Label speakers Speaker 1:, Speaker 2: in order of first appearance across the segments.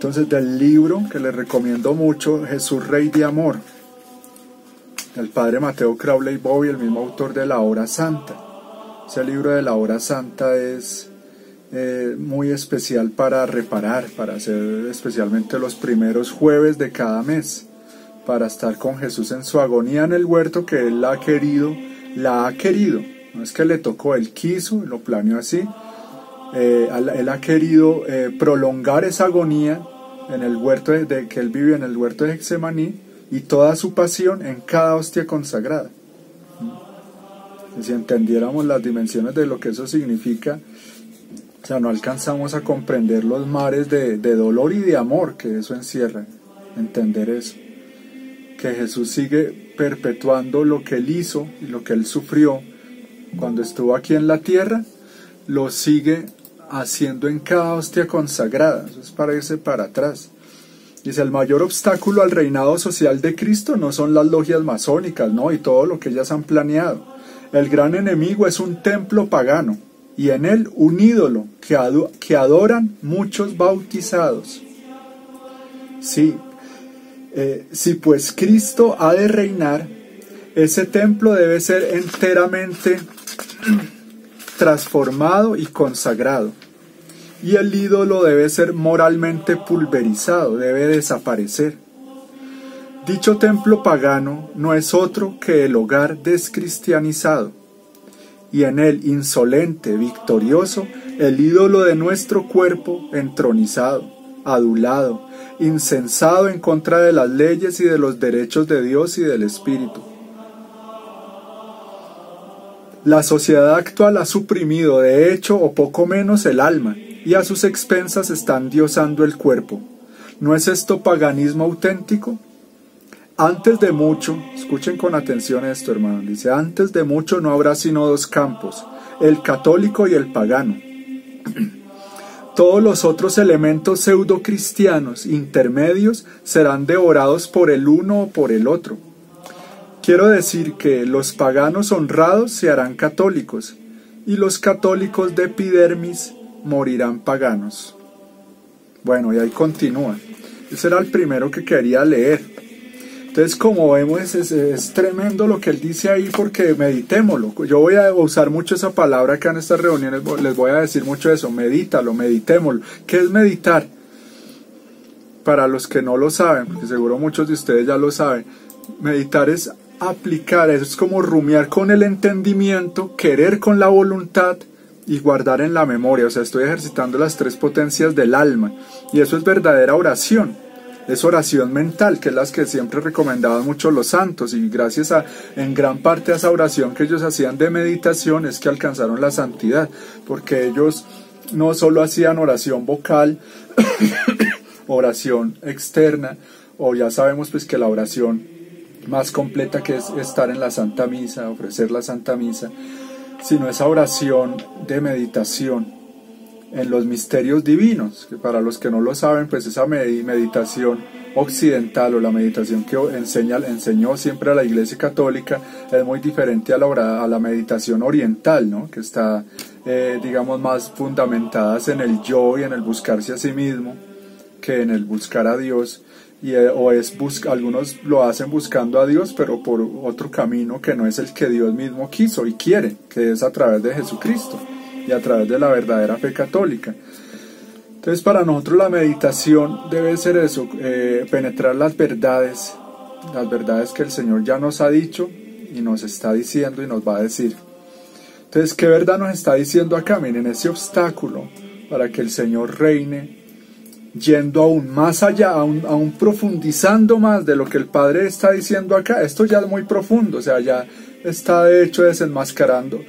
Speaker 1: entonces del libro que les recomiendo mucho, Jesús Rey de Amor, del padre Mateo Crowley Bobby, el mismo autor de La Hora Santa. Ese libro de La Hora Santa es muy especial para reparar, para hacer especialmente los primeros jueves de cada mes, para estar con Jesús en su agonía en el huerto, que Él ha querido, no es que le tocó, Él quiso, lo planeó así. Él ha querido prolongar esa agonía en el huerto que Él vivió en el huerto de Getsemaní, y toda su pasión en cada hostia consagrada. Si entendiéramos las dimensiones de lo que eso significa, o sea, no alcanzamos a comprender los mares de dolor y de amor que eso encierra, entender eso, que Jesús sigue perpetuando lo que Él hizo y lo que Él sufrió cuando estuvo aquí en la tierra, lo sigue haciendo en cada hostia consagrada. Eso es para irse para atrás. Dice, el mayor obstáculo al reinado social de Cristo no son las logias masónicas, ¿no?, y todo lo que ellas han planeado. El gran enemigo es un templo pagano, y en él un ídolo que adoran muchos bautizados. Sí, si pues Cristo ha de reinar, ese templo debe ser enteramente transformado y consagrado, y el ídolo debe ser moralmente pulverizado, debe desaparecer. Dicho templo pagano no es otro que el hogar descristianizado, y en él insolente, victorioso, el ídolo de nuestro cuerpo entronizado, adulado, incensado en contra de las leyes y de los derechos de Dios y del Espíritu. La sociedad actual ha suprimido de hecho o poco menos el alma, y a sus expensas están diosando el cuerpo. ¿No es esto paganismo auténtico? Antes de mucho, escuchen con atención esto, hermano, dice, antes de mucho no habrá sino dos campos, el católico y el pagano. Todos los otros elementos pseudo-cristianos intermedios serán devorados por el uno o por el otro. Quiero decir que los paganos honrados se harán católicos, y los católicos de epidermis morirán paganos. Bueno, y ahí continúa. Ese era el primero que quería leer. Entonces, como vemos, es tremendo lo que él dice ahí, porque meditémoslo. Yo voy a usar mucho esa palabra acá en estas reuniones, les voy a decir mucho eso, medítalo, meditémoslo. ¿Qué es meditar? Para los que no lo saben, porque seguro muchos de ustedes ya lo saben, meditar es aplicar, eso es como rumiar con el entendimiento, querer con la voluntad y guardar en la memoria. O sea, estoy ejercitando las tres potencias del alma, y eso es verdadera oración. Es oración mental, que es las que siempre recomendaban mucho los santos, y gracias en gran parte a esa oración que ellos hacían de meditación es que alcanzaron la santidad, porque ellos no solo hacían oración vocal, oración externa, o ya sabemos pues que la oración más completa, que es estar en la Santa Misa, ofrecer la Santa Misa, sino esa oración de meditación en los misterios divinos, que para los que no lo saben, pues esa meditación occidental, o la meditación que enseñó siempre a la Iglesia Católica, es muy diferente a la meditación oriental, ¿no?, que está, digamos, más fundamentadas en el yo y en el buscarse a sí mismo, que en el buscar a Dios, algunos lo hacen buscando a Dios, pero por otro camino que no es el que Dios mismo quiso y quiere, que es a través de Jesucristo y a través de la verdadera fe católica. Entonces, para nosotros la meditación debe ser eso, penetrar las verdades que el Señor ya nos ha dicho y nos está diciendo y nos va a decir. Entonces, ¿qué verdad nos está diciendo acá? Miren, ese obstáculo para que el Señor reine, yendo aún más allá, aún profundizando más de lo que el Padre está diciendo acá. Esto ya es muy profundo, o sea, ya está de hecho desenmascarando.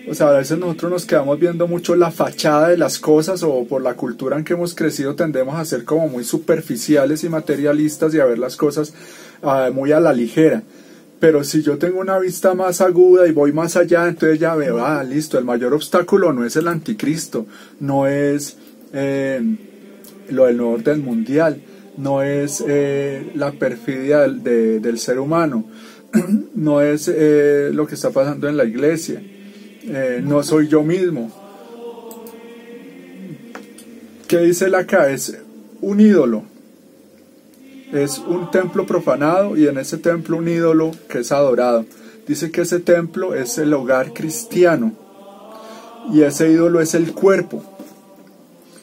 Speaker 1: O sea, a veces nosotros nos quedamos viendo mucho la fachada de las cosas, o por la cultura en que hemos crecido tendemos a ser como muy superficiales y materialistas y a ver las cosas muy a la ligera. Pero si yo tengo una vista más aguda y voy más allá, entonces ya veo, listo, el mayor obstáculo no es el anticristo, no es lo del nuevo orden mundial, no es la perfidia del ser humano, no es lo que está pasando en la iglesia, no soy yo mismo. ¿Qué dice él acá? Es un ídolo es un templo profanado y en ese templo un ídolo que es adorado. Dice que ese templo es el hogar cristiano y ese ídolo es el cuerpo.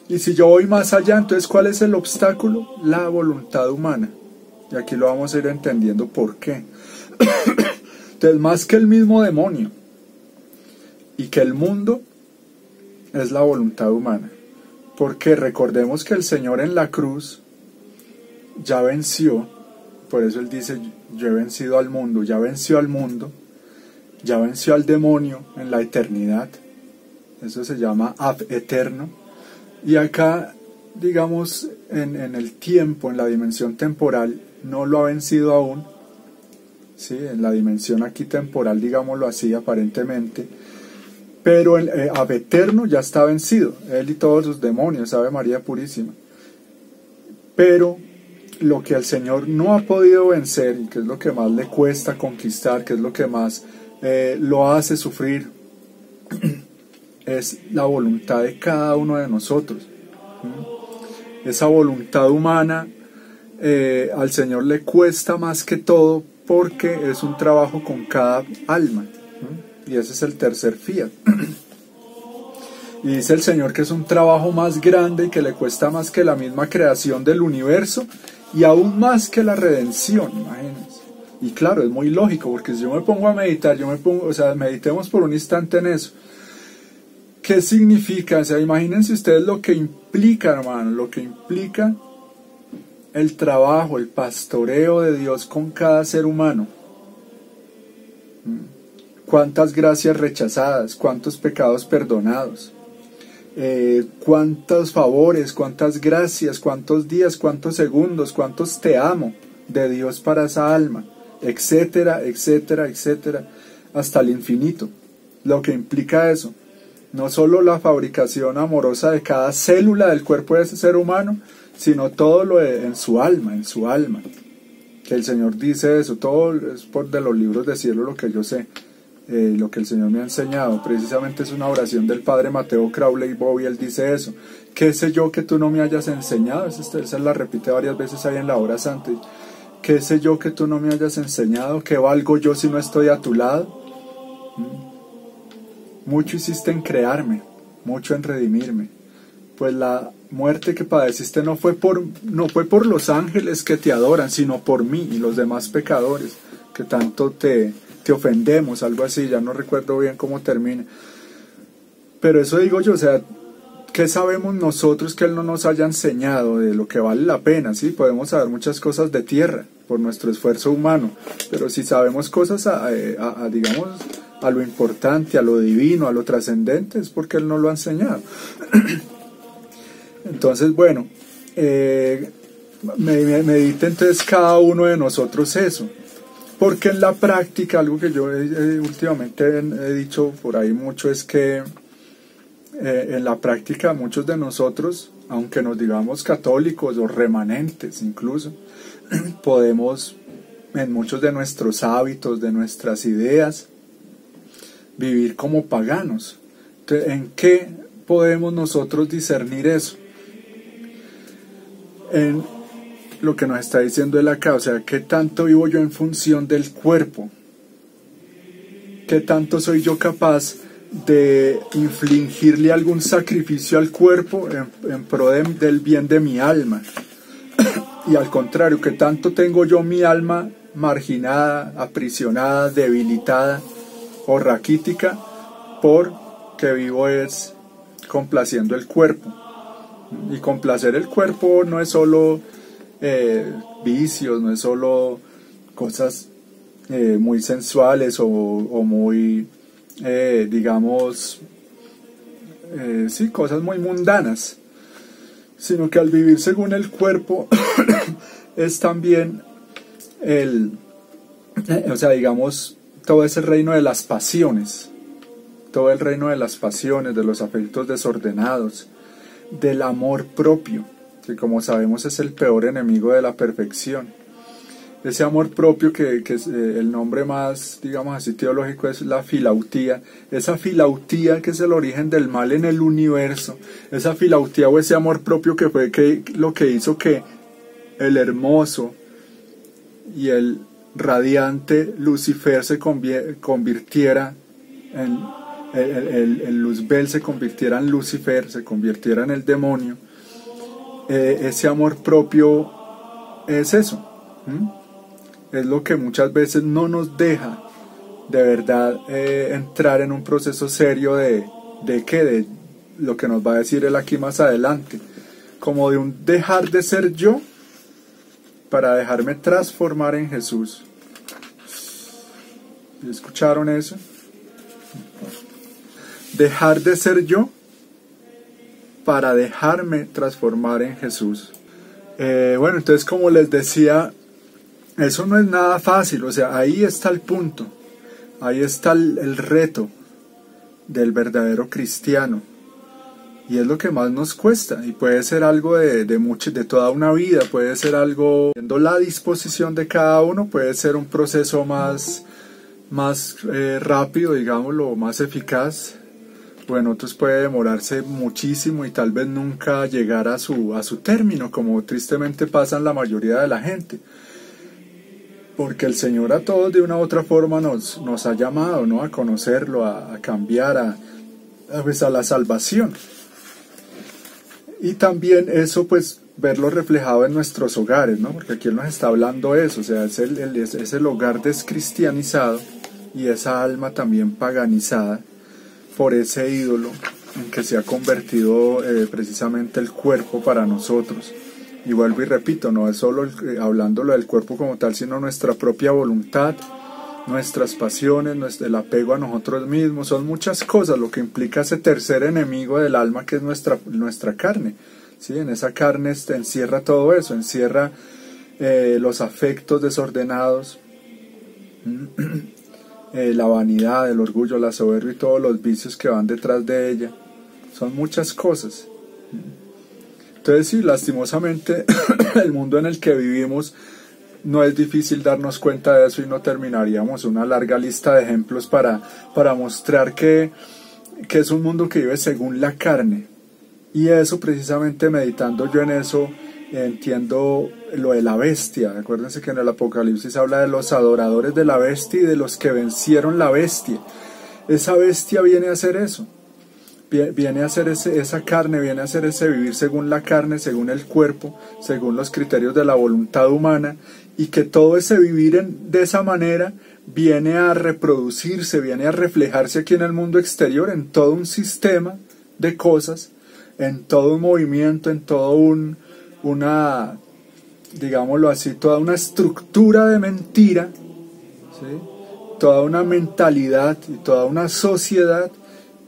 Speaker 1: Y si yo voy más allá, entonces ¿cuál es el obstáculo? La voluntad humana. Y aquí lo vamos a ir entendiendo por qué. Entonces, más que el mismo demonio y que el mundo, es la voluntad humana. Porque recordemos que el Señor en la cruz ya venció. Por eso Él dice, yo he vencido al mundo. Ya venció al mundo. Ya venció al demonio en la eternidad. Eso se llama ab eterno. Y acá, digamos, en el tiempo, en la dimensión temporal, no lo ha vencido aún. ¿Sí? En la dimensión aquí temporal, digámoslo así, aparentemente. Pero el ab eterno ya está vencido. Él y todos sus demonios, Ave María Purísima. Pero lo que el Señor no ha podido vencer, y que es lo que más le cuesta conquistar, que es lo que más lo hace sufrir, es la voluntad de cada uno de nosotros. Esa voluntad humana al Señor le cuesta más que todo porque es un trabajo con cada alma. Y ese es el tercer fiat. Y dice el Señor que es un trabajo más grande y que le cuesta más que la misma creación del universo y aún más que la redención, imagínense. Y claro, es muy lógico, porque si yo me pongo a meditar, meditemos por un instante en eso. ¿Qué significa? O sea, imagínense ustedes lo que implica, hermano, lo que implica el trabajo, el pastoreo de Dios con cada ser humano. Cuántas gracias rechazadas, cuántos pecados perdonados, cuántos favores, cuántas gracias, cuántos días, cuántos segundos, cuántos te amo de Dios para esa alma, etcétera, etcétera, etcétera, hasta el infinito. Lo que implica eso, no solo la fabricación amorosa de cada célula del cuerpo de ese ser humano, sino todo lo en su alma, que el Señor dice eso, todo es por de los libros de cielo lo que yo sé. Lo que el Señor me ha enseñado, precisamente es una oración del Padre Mateo Crowley Bobby. Él dice eso: ¿qué sé yo que tú no me hayas enseñado? Esa la repite varias veces ahí en la hora santa. ¿Qué sé yo que tú no me hayas enseñado? ¿Qué valgo yo si no estoy a tu lado? Mucho hiciste en crearme, mucho en redimirme, pues la muerte que padeciste no fue por los ángeles que te adoran, sino por mí y los demás pecadores que tanto te ofendemos, algo así, ya no recuerdo bien cómo termina. Pero eso digo yo, o sea, ¿qué sabemos nosotros que Él no nos haya enseñado de lo que vale la pena? Sí, podemos saber muchas cosas de tierra por nuestro esfuerzo humano, pero si sabemos cosas digamos, a lo importante, a lo divino, a lo trascendente, es porque Él nos lo ha enseñado. Entonces, bueno, medite entonces cada uno de nosotros eso. Porque en la práctica, algo que yo últimamente he dicho por ahí mucho, es que en la práctica muchos de nosotros, aunque nos digamos católicos o remanentes incluso, podemos en muchos de nuestros hábitos, de nuestras ideas, vivir como paganos. Entonces, ¿en qué podemos nosotros discernir eso? En lo que nos está diciendo él acá, o sea, ¿qué tanto vivo yo en función del cuerpo? ¿Qué tanto soy yo capaz de infligirle algún sacrificio al cuerpo en pro del bien de mi alma? Y al contrario, ¿qué tanto tengo yo mi alma marginada, aprisionada, debilitada o raquítica porque vivo es complaciendo el cuerpo? Y complacer el cuerpo no es solo vicios, no es solo cosas muy sensuales o muy, digamos, sí, cosas muy mundanas, sino que al vivir según el cuerpo es también o sea, digamos, todo ese reino de las pasiones, todo el reino de las pasiones, de los afectos desordenados, del amor propio, que como sabemos es el peor enemigo de la perfección. Ese amor propio que es el nombre más, digamos así, teológico, es la filautía. Esa filautía que es el origen del mal en el universo. Esa filautía o ese amor propio que fue lo que hizo que el hermoso y el radiante Lucifer se convirtiera en el Luzbel, se convirtiera en Lucifer, se convirtiera en el demonio, ese amor propio es eso. Es lo que muchas veces no nos deja de verdad entrar en un proceso serio de lo que nos va a decir él aquí más adelante, como de un dejar de ser yo para dejarme transformar en Jesús. ¿Escucharon eso? Dejar de ser yo para dejarme transformar en Jesús. Bueno, entonces, como les decía, eso no es nada fácil. O sea, ahí está el punto, ahí está el reto del verdadero cristiano, y es lo que más nos cuesta, y puede ser algo de toda una vida, puede ser algo, viendo la disposición de cada uno, puede ser un proceso más rápido, digámoslo, más eficaz. Bueno, otros puede demorarse muchísimo y tal vez nunca llegar a su término, como tristemente pasa en la mayoría de la gente. Porque el Señor a todos de una u otra forma nos ha llamado, ¿no?, a conocerlo, a cambiar, a la salvación. Y también eso, pues, verlo reflejado en nuestros hogares, ¿no? Porque aquí Él nos está hablando de eso, o sea, es el hogar descristianizado y esa alma también paganizada por ese ídolo en que se ha convertido precisamente el cuerpo para nosotros. Y vuelvo y repito, no es solo hablándolo del cuerpo como tal, sino nuestra propia voluntad, nuestras pasiones, el apego a nosotros mismos, son muchas cosas lo que implica ese tercer enemigo del alma, que es nuestra carne. ¿Sí? En esa carne encierra todo eso, encierra los afectos desordenados, la vanidad, el orgullo, la soberbia y todos los vicios que van detrás de ella. Son muchas cosas. Entonces sí, lastimosamente el mundo en el que vivimos, no es difícil darnos cuenta de eso, y no terminaríamos una larga lista de ejemplos para mostrar que es un mundo que vive según la carne. Y eso, precisamente meditando yo en eso, entiendo lo de la bestia. Acuérdense que en el Apocalipsis habla de los adoradores de la bestia y de los que vencieron la bestia. Esa bestia viene a hacer eso, viene a hacer esa carne, viene a hacer ese vivir según la carne, según el cuerpo, según los criterios de la voluntad humana, y que todo ese vivir de esa manera viene a reproducirse, viene a reflejarse aquí en el mundo exterior, en todo un sistema de cosas, en todo un movimiento, en todo una, digámoslo así, toda una estructura de mentira, ¿sí? Toda una mentalidad y toda una sociedad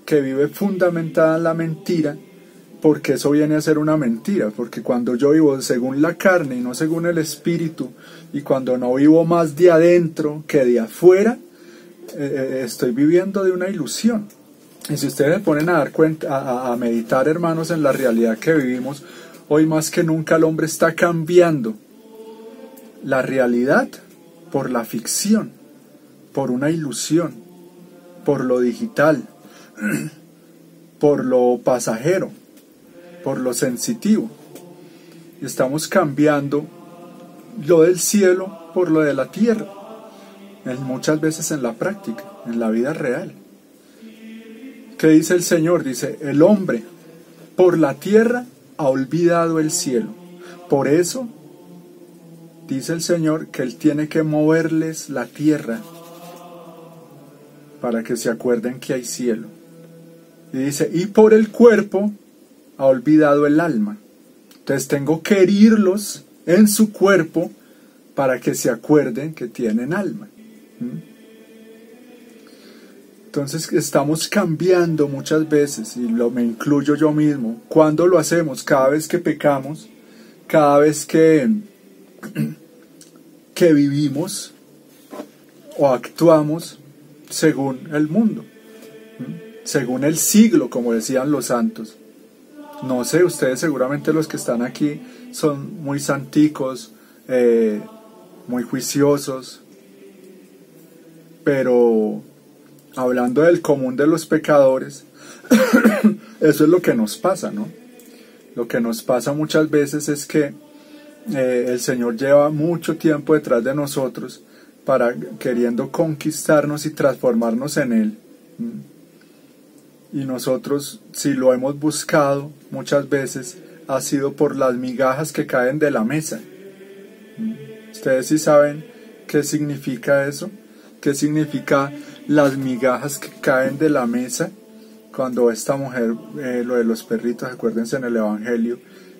Speaker 1: que vive fundamentada en la mentira, porque eso viene a ser una mentira, porque cuando yo vivo según la carne y no según el espíritu, y cuando no vivo más de adentro que de afuera, estoy viviendo de una ilusión. Y si ustedes se ponen a dar cuenta, a meditar, hermanos, en la realidad que vivimos, hoy más que nunca el hombre está cambiando la realidad por la ficción, por una ilusión, por lo digital, por lo pasajero, por lo sensitivo. Y estamos cambiando lo del cielo por lo de la tierra, muchas veces en la práctica, en la vida real. ¿Qué dice el Señor? Dice, el hombre por la tierra ha olvidado el cielo. Por eso, dice el Señor, que Él tiene que moverles la tierra para que se acuerden que hay cielo. Y dice, y por el cuerpo ha olvidado el alma. Entonces tengo que herirlos en su cuerpo para que se acuerden que tienen alma. Entonces estamos cambiando muchas veces, y me incluyo yo mismo. ¿Cuándo lo hacemos? Cada vez que pecamos, cada vez que vivimos o actuamos según el mundo, según el siglo, como decían los santos. No sé, ustedes seguramente los que están aquí son muy santicos, muy juiciosos, pero hablando del común de los pecadores, eso es lo que nos pasa, ¿no? Lo que nos pasa muchas veces es que el Señor lleva mucho tiempo detrás de nosotros queriendo conquistarnos y transformarnos en Él. Y nosotros, si lo hemos buscado muchas veces, ha sido por las migajas que caen de la mesa. ¿Ustedes sí saben qué significa eso? ¿Qué significa las migajas que caen de la mesa? Cuando esta mujer, lo de los perritos, acuérdense en el Evangelio,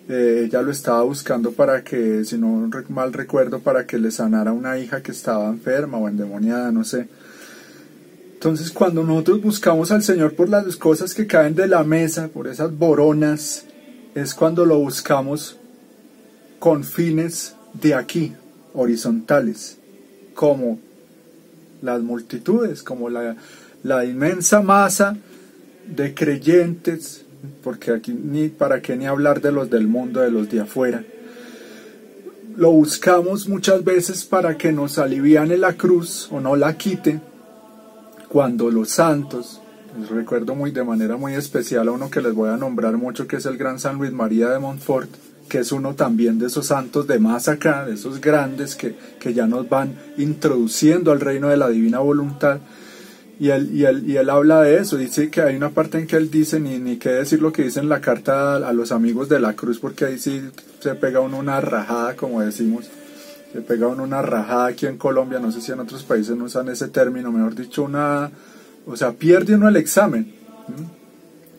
Speaker 1: ella lo estaba buscando para que, si no mal recuerdo, para que le sanara una hija que estaba enferma o endemoniada, no sé. Entonces, cuando nosotros buscamos al Señor por las cosas que caen de la mesa, por esas boronas, es cuando lo buscamos con fines de aquí, horizontales, como las multitudes, como la inmensa masa de creyentes, porque aquí para qué ni hablar de los del mundo, de los de afuera. Lo buscamos muchas veces para que nos aliviane la cruz o no la quite, cuando los santos, les recuerdo de manera muy especial a uno que les voy a nombrar mucho, que es el gran San Luis María de Montfort, que es uno también de esos santos de más acá, de esos grandes que ya nos van introduciendo al reino de la divina voluntad. Y él habla de eso, dice que hay una parte en que él dice, ni qué decir lo que dice en la carta a los amigos de la cruz, porque ahí sí se pega uno una rajada, como decimos, se pega uno una rajada aquí en Colombia, no sé si en otros países no usan ese término, mejor dicho, o sea, pierde uno el examen,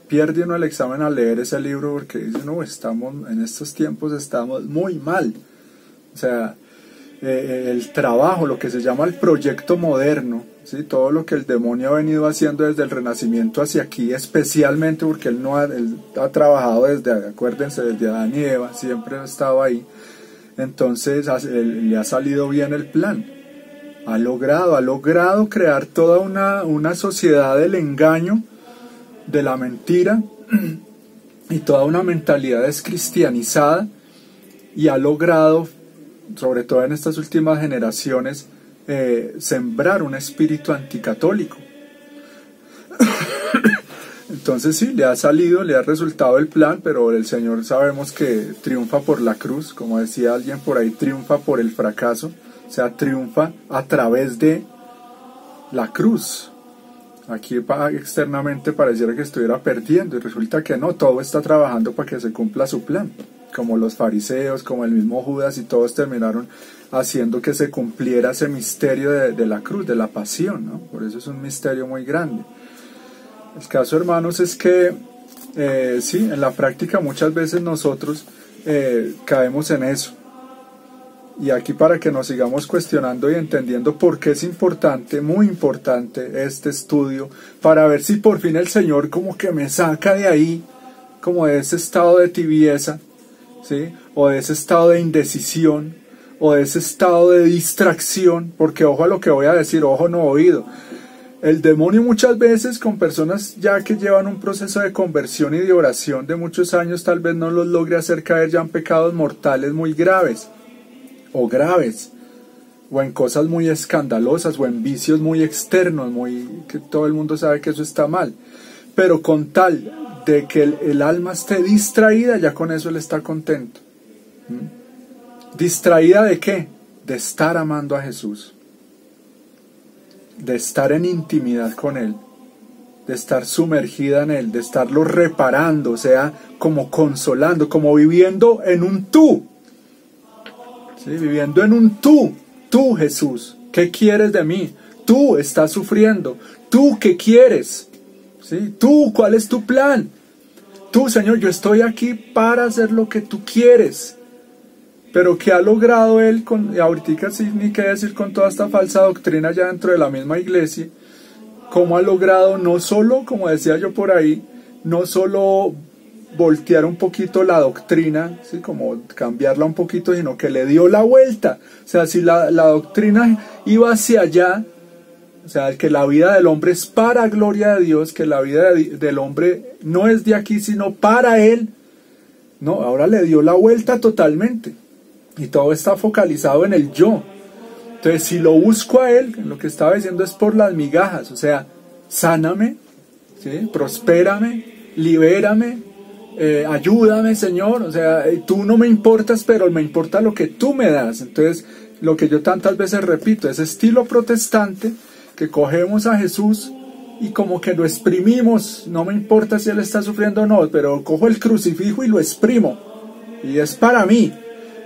Speaker 1: pierde uno el examen al leer ese libro, porque dice, no, en estos tiempos estamos muy mal, o sea, el trabajo, lo que se llama el proyecto moderno, ¿sí? Todo lo que el demonio ha venido haciendo desde el Renacimiento hacia aquí, especialmente porque él ha trabajado acuérdense, desde Adán y Eva, siempre ha estado ahí. Entonces le ha salido bien el plan, ha logrado crear toda una sociedad del engaño, de la mentira, y toda una mentalidad descristianizada, y ha logrado, sobre todo en estas últimas generaciones, sembrar un espíritu anticatólico. Entonces sí, le ha resultado el plan, pero el Señor sabemos que triunfa por la cruz, como decía alguien por ahí, triunfa por el fracaso, o sea, triunfa a través de la cruz. Aquí externamente pareciera que estuviera perdiendo, y resulta que no, todo está trabajando para que se cumpla su plan, como los fariseos, como el mismo Judas, y todos terminaron haciendo que se cumpliera ese misterio de la cruz, de la pasión, ¿no? Por eso es un misterio muy grande. El caso, hermanos, es que sí, en la práctica muchas veces nosotros caemos en eso. Y aquí, para que nos sigamos cuestionando y entendiendo por qué es importante, muy importante este estudio, para ver si por fin el Señor como que me saca de ahí, como de ese estado de tibieza, ¿sí? O de ese estado de indecisión, o de ese estado de distracción, porque ojo a lo que voy a decir, ojo no oído. El demonio muchas veces, con personas ya que llevan un proceso de conversión y de oración de muchos años, tal vez no los logre hacer caer ya en pecados mortales muy graves, o en cosas muy escandalosas, o en vicios muy externos, que todo el mundo sabe que eso está mal. Pero con tal de que el alma esté distraída, ya con eso él está contento. ¿Distraída de qué? De estar amando a Jesús, de estar en intimidad con Él, de estar sumergida en Él, de estarlo reparando, o sea, como consolando, como viviendo en un tú, ¿sí? Viviendo en un tú Jesús, ¿qué quieres de mí? Tú estás sufriendo, ¿tú qué quieres? ¿Sí? Tú, ¿cuál es tu plan? Tú, Señor, yo estoy aquí para hacer lo que tú quieres. Pero ¿qué ha logrado él y ahorita sí, ni qué decir con toda esta falsa doctrina ya dentro de la misma iglesia? ¿Cómo ha logrado no solo, como decía yo por ahí, no solo voltear un poquito la doctrina, ¿sí? Como cambiarla un poquito, sino que le dio la vuelta? O sea, si la doctrina iba hacia allá, o sea, que la vida del hombre es para gloria de Dios, que la vida del hombre no es de aquí, sino para Él, no, ahora le dio la vuelta totalmente. Y todo está focalizado en el yo. Entonces, si lo busco a Él, lo que estaba diciendo es por las migajas, o sea, sáname, ¿sí? Prospérame, libérame, ayúdame, Señor, o sea, tú no me importas, pero me importa lo que tú me das. Entonces, lo que yo tantas veces repito, ese estilo protestante que cogemos a Jesús y como que lo exprimimos, no me importa si Él está sufriendo o no, pero cojo el crucifijo y lo exprimo, y es para mí.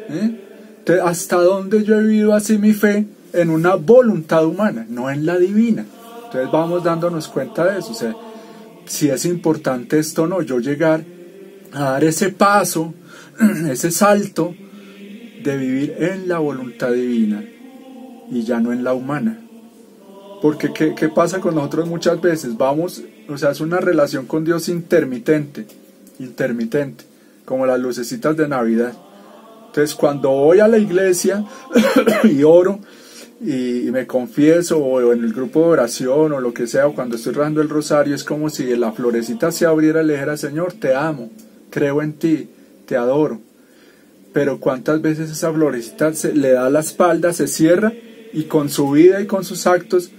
Speaker 1: Entonces, ¿hasta dónde yo he vivido así mi fe? En una voluntad humana, no en la divina. Entonces vamos dándonos cuenta de eso, o sea, si es importante esto o no, yo llegar a dar ese paso, ese salto de vivir en la voluntad divina y ya no en la humana. Porque ¿qué pasa con nosotros muchas veces? Vamos, o sea, es una relación con Dios intermitente, como las lucecitas de Navidad. Entonces cuando voy a la iglesia y oro y me confieso, o en el grupo de oración o lo que sea, o cuando estoy rezando el rosario, es como si la florecita se abriera y le dijera: Señor, te amo, creo en ti, te adoro. Pero cuántas veces esa florecita le da la espalda, se cierra, y con su vida y con sus actos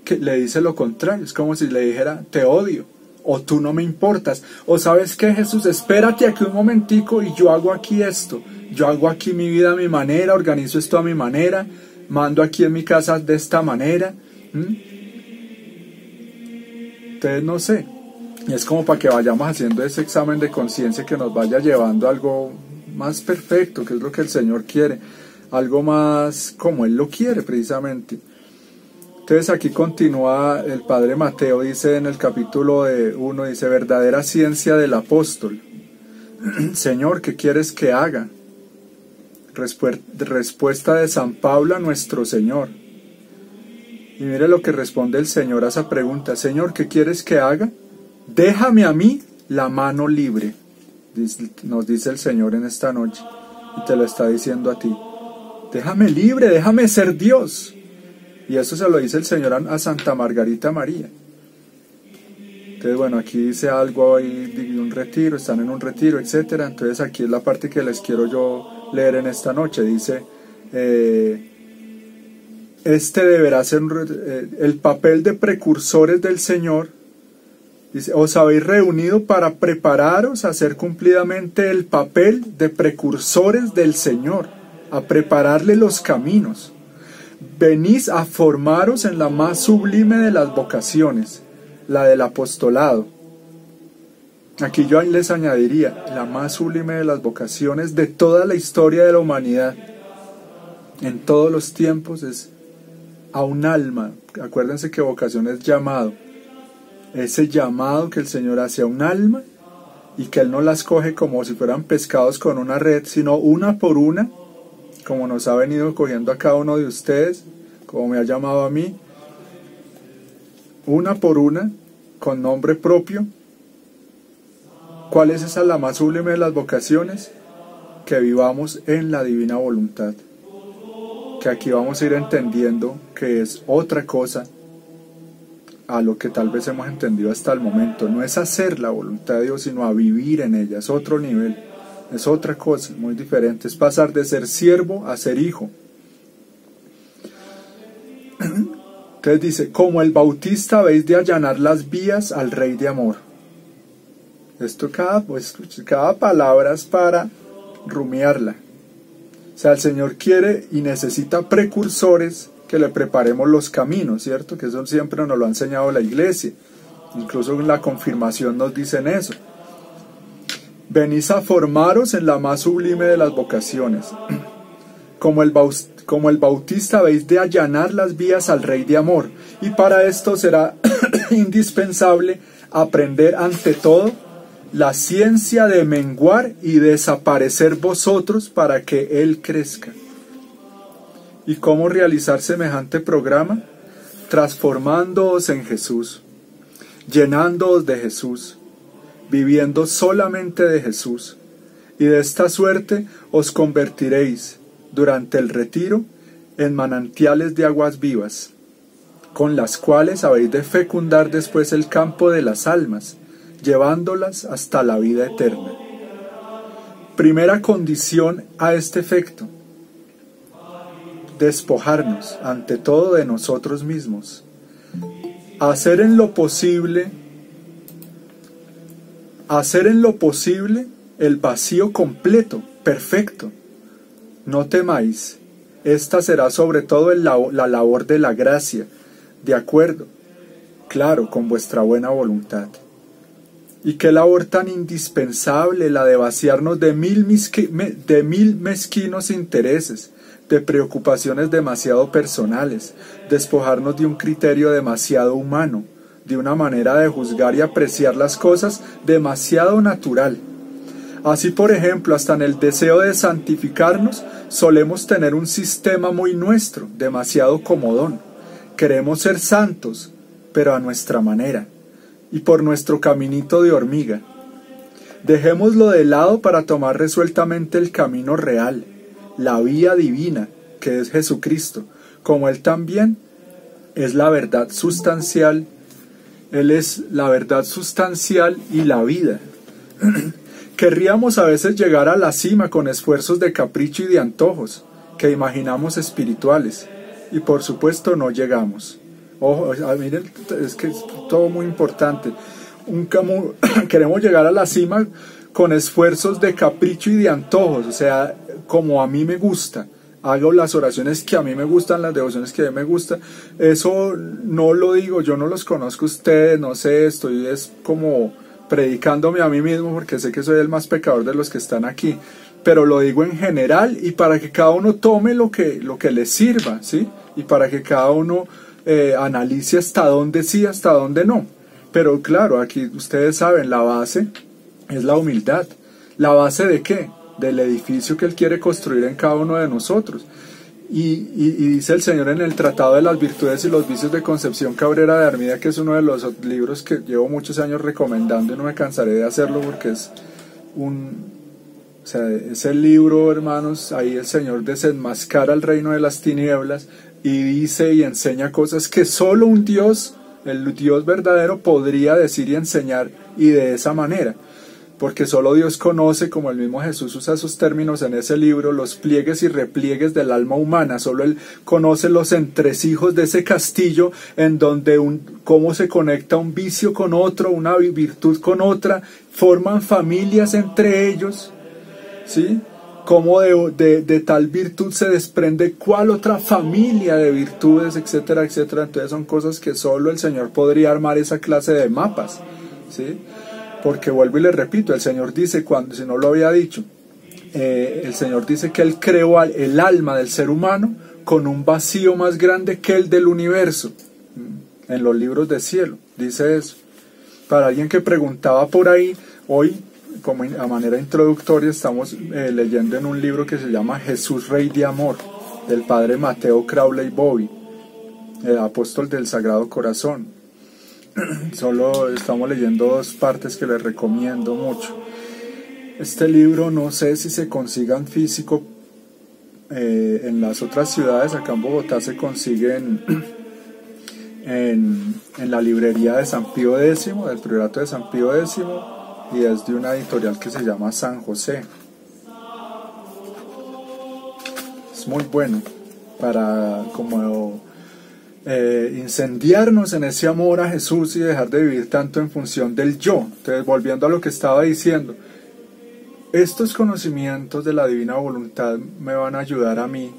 Speaker 1: que le dice lo contrario. Es como si le dijera: te odio, o tú no me importas, o ¿sabes qué, Jesús? Espérate aquí un momentico y yo hago aquí esto, yo hago aquí mi vida a mi manera, organizo esto a mi manera, mando aquí en mi casa de esta manera. Entonces no sé, y es como para que vayamos haciendo ese examen de conciencia que nos vaya llevando a algo más perfecto, que es lo que el Señor quiere, algo más como Él lo quiere precisamente. Entonces aquí continúa el Padre Mateo, dice en el capítulo 1, dice: verdadera ciencia del apóstol. Señor, ¿qué quieres que haga? Respuesta de San Pablo a nuestro Señor. Y mire lo que responde el Señor a esa pregunta: Señor, ¿qué quieres que haga? Déjame a mí la mano libre, nos dice el Señor en esta noche, y te lo está diciendo a ti. Déjame libre, déjame ser Dios. Y eso se lo dice el Señor a Santa Margarita María. Entonces, bueno, aquí dice algo ahí de un retiro, están en un retiro, etc. Entonces aquí es la parte que les quiero yo leer en esta noche. Dice: este deberá ser el papel de precursores del Señor. Dice: os habéis reunido para prepararos a hacer cumplidamente el papel de precursores del Señor, a prepararle los caminos. Venís a formaros en la más sublime de las vocaciones, la del apostolado. Aquí yo les añadiría: la más sublime de las vocaciones de toda la historia de la humanidad, en todos los tiempos, es a un alma. Acuérdense que vocación es llamado. Ese llamado que el Señor hace a un alma, y que Él no las coge como si fueran pescados con una red, sino una por una, como nos ha venido cogiendo a cada uno de ustedes, como me ha llamado a mí, una por una, con nombre propio. ¿Cuál es esa, la más sublime de las vocaciones? Que vivamos en la divina voluntad, que aquí vamos a ir entendiendo que es otra cosa a lo que tal vez hemos entendido hasta el momento. No es hacer la voluntad de Dios, sino a vivir en ella. Es otro nivel, es otra cosa muy diferente. Es pasar de ser siervo a ser hijo. Entonces dice: como el Bautista habéis de allanar las vías al Rey de amor. Esto cada palabra es para rumiarla. O sea, el Señor quiere y necesita precursores que le preparemos los caminos, ¿cierto? Que eso siempre nos lo ha enseñado la Iglesia. Incluso en la confirmación nos dicen eso. Venís a formaros en la más sublime de las vocaciones. Como el Bautista habéis de allanar las vías al Rey de amor. Y para esto será indispensable aprender ante todo la ciencia de menguar y desaparecer vosotros para que Él crezca. ¿Y cómo realizar semejante programa? Transformándoos en Jesús, llenándoos de Jesús, viviendo solamente de Jesús, y de esta suerte os convertiréis durante el retiro en manantiales de aguas vivas, con las cuales habéis de fecundar después el campo de las almas, llevándolas hasta la vida eterna. Primera condición a este efecto: despojarnos ante todo de nosotros mismos, hacer en lo posible hacer en lo posible el vacío completo, perfecto. No temáis, esta será sobre todo la labor de la gracia, de acuerdo, claro, con vuestra buena voluntad. Y qué labor tan indispensable la de vaciarnos de mil mezquinos intereses, de preocupaciones demasiado personales, despojarnos de un criterio demasiado humano, de una manera de juzgar y apreciar las cosas demasiado natural. Así, por ejemplo, hasta en el deseo de santificarnos, solemos tener un sistema muy nuestro, demasiado comodón. Queremos ser santos, pero a nuestra manera, y por nuestro caminito de hormiga. Dejémoslo de lado para tomar resueltamente el camino real, la vía divina, que es Jesucristo, como Él también es la verdad sustancial. Él es la verdad sustancial y la vida. Querríamos a veces llegar a la cima con esfuerzos de capricho y de antojos, que imaginamos espirituales, y por supuesto no llegamos. Ojo, miren, es que es todo muy importante. Queremos llegar a la cima con esfuerzos de capricho y de antojos, o sea, como a mí me gusta. Hago las oraciones que a mí me gustan, las devociones que a mí me gustan. Eso no lo digo, yo no los conozco a ustedes, no sé, estoy es como predicándome a mí mismo porque sé que soy el más pecador de los que están aquí. Pero lo digo en general y para que cada uno tome lo que le sirva, ¿sí? Y para que cada uno analice hasta dónde sí, hasta dónde no. Pero claro, aquí ustedes saben, la base es la humildad. ¿La base de qué? Del edificio que Él quiere construir en cada uno de nosotros. Y dice el Señor en el Tratado de las Virtudes y los Vicios de Concepción Cabrera de Armida, que es uno de los libros que llevo muchos años recomendando y no me cansaré de hacerlo porque es ese libro, hermanos, ahí el Señor desenmascara el reino de las tinieblas y dice y enseña cosas que solo un Dios, el Dios verdadero, podría decir y enseñar, y de esa manera. Porque solo Dios conoce, como el mismo Jesús usa esos términos en ese libro, los pliegues y repliegues del alma humana. Solo Él conoce los entresijos de ese castillo en donde cómo se conecta un vicio con otro, una virtud con otra, forman familias entre ellos, ¿sí? Cómo de tal virtud se desprende cuál otra familia de virtudes, etcétera, etcétera. Entonces son cosas que solo el Señor podría armar esa clase de mapas, ¿sí? Porque vuelvo y le repito, el Señor dice, si no lo había dicho, el Señor dice que Él creó el alma del ser humano con un vacío más grande que el del universo. En los libros de cielo, dice eso. Para alguien que preguntaba por ahí, hoy, como a manera introductoria, estamos leyendo en un libro que se llama Jesús Rey de Amor, del padre Mateo Crowley Bobby, el apóstol del Sagrado Corazón. Solo estamos leyendo dos partes que les recomiendo mucho. Este libro no sé si se consiga en físico en las otras ciudades. Acá en Bogotá se consigue en la librería de San Pío X, del Priorato de San Pío X, y es de una editorial que se llama San José. Es muy bueno para como incendiarnos en ese amor a Jesús y dejar de vivir tanto en función del yo. Entonces, volviendo a lo que estaba diciendo, estos conocimientos de la divina voluntad me van a ayudar a mí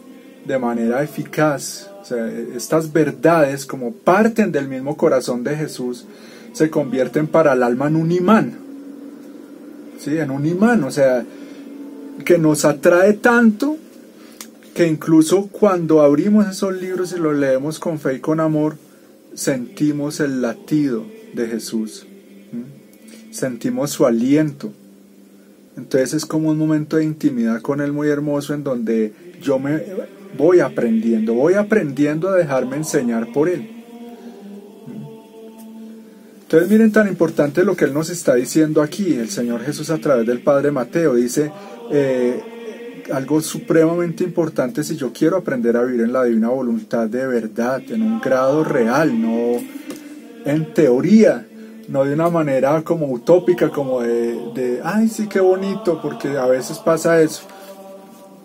Speaker 1: de manera eficaz. O sea, estas verdades, como parten del mismo corazón de Jesús, se convierten para el alma en un imán, ¿sí? En un imán, o sea, que nos atrae tanto que incluso cuando abrimos esos libros y los leemos con fe y con amor, sentimos el latido de Jesús, sentimos su aliento. Entonces es como un momento de intimidad con Él muy hermoso, en donde yo me voy aprendiendo a dejarme enseñar por Él. Entonces miren tan importante lo que Él nos está diciendo aquí, el Señor Jesús a través del Padre Mateo, dice algo supremamente importante: si yo quiero aprender a vivir en la divina voluntad de verdad, en un grado real, no en teoría, no de una manera como utópica, como ay sí, qué bonito, porque a veces pasa eso,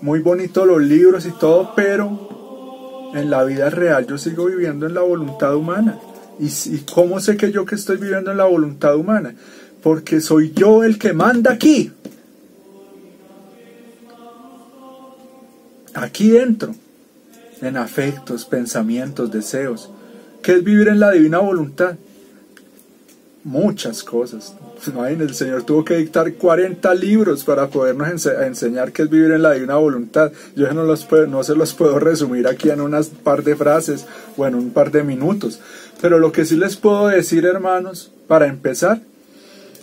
Speaker 1: muy bonito los libros y todo, pero en la vida real yo sigo viviendo en la voluntad humana. ¿Y cómo sé que estoy viviendo en la voluntad humana? porque soy yo el que manda aquí. Aquí dentro, en afectos, pensamientos, deseos. ¿Qué es vivir en la divina voluntad? Muchas cosas. Imagínense, el Señor tuvo que dictar 40 libros para podernos enseñar qué es vivir en la divina voluntad. Yo no se los puedo resumir aquí en unas par de frases o en un par de minutos. Pero lo que sí les puedo decir, hermanos, para empezar,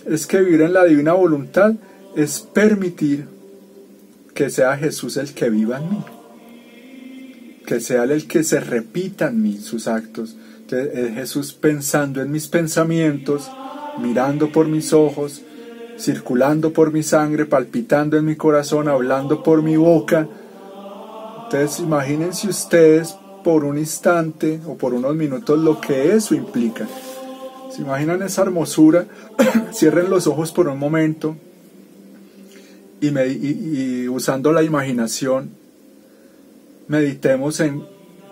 Speaker 1: es que vivir en la divina voluntad es permitir que sea Jesús el que viva en mí, que sea el que se repita en mí sus actos. Es Jesús pensando en mis pensamientos, mirando por mis ojos, circulando por mi sangre, palpitando en mi corazón, hablando por mi boca. Entonces imagínense ustedes por un instante o por unos minutos lo que eso implica. ¿Se imaginan esa hermosura? Cierren los ojos por un momento y usando la imaginación meditemos en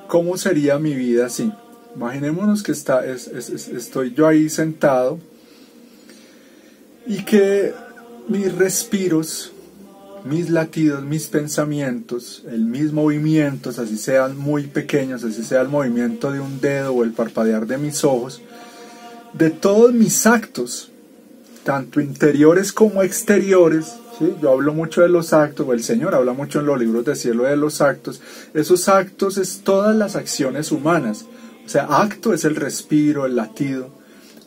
Speaker 1: cómo sería mi vida así. Imaginémonos que estoy yo ahí sentado y que mis respiros, mis latidos, mis pensamientos, mis movimientos, así sean muy pequeños, así sea el movimiento de un dedo o el parpadear de mis ojos, de todos mis actos, tanto interiores como exteriores, ¿sí? Yo hablo mucho de los actos, o el Señor habla mucho en los libros de cielo de los actos. Esos actos es todas las acciones humanas. O sea, acto es el respiro, el latido,